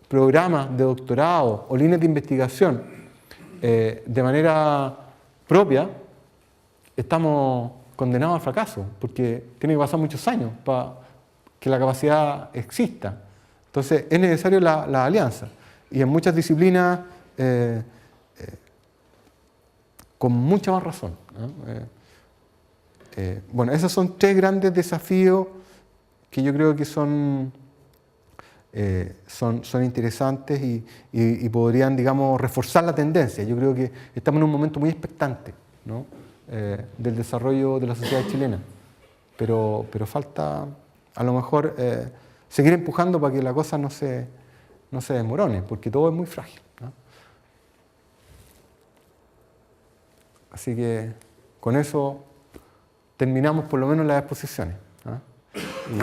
programas de doctorado o líneas de investigación de manera propia, estamos condenados al fracaso, porque tiene que pasar muchos años para que la capacidad exista. Entonces es necesario la alianza, y en muchas disciplinas con mucha más razón, ¿no? Bueno, esos son 3 grandes desafíos que yo creo que son interesantes y podrían, digamos, reforzar la tendencia. Yo creo que estamos en un momento muy expectante, ¿no?, del desarrollo de la sociedad chilena, pero falta a lo mejor seguir empujando para que la cosa no se desmorone, porque todo es muy frágil, ¿no? Así que con eso terminamos por lo menos las exposiciones, ¿no? Y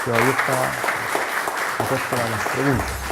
todavía está abierta a las preguntas.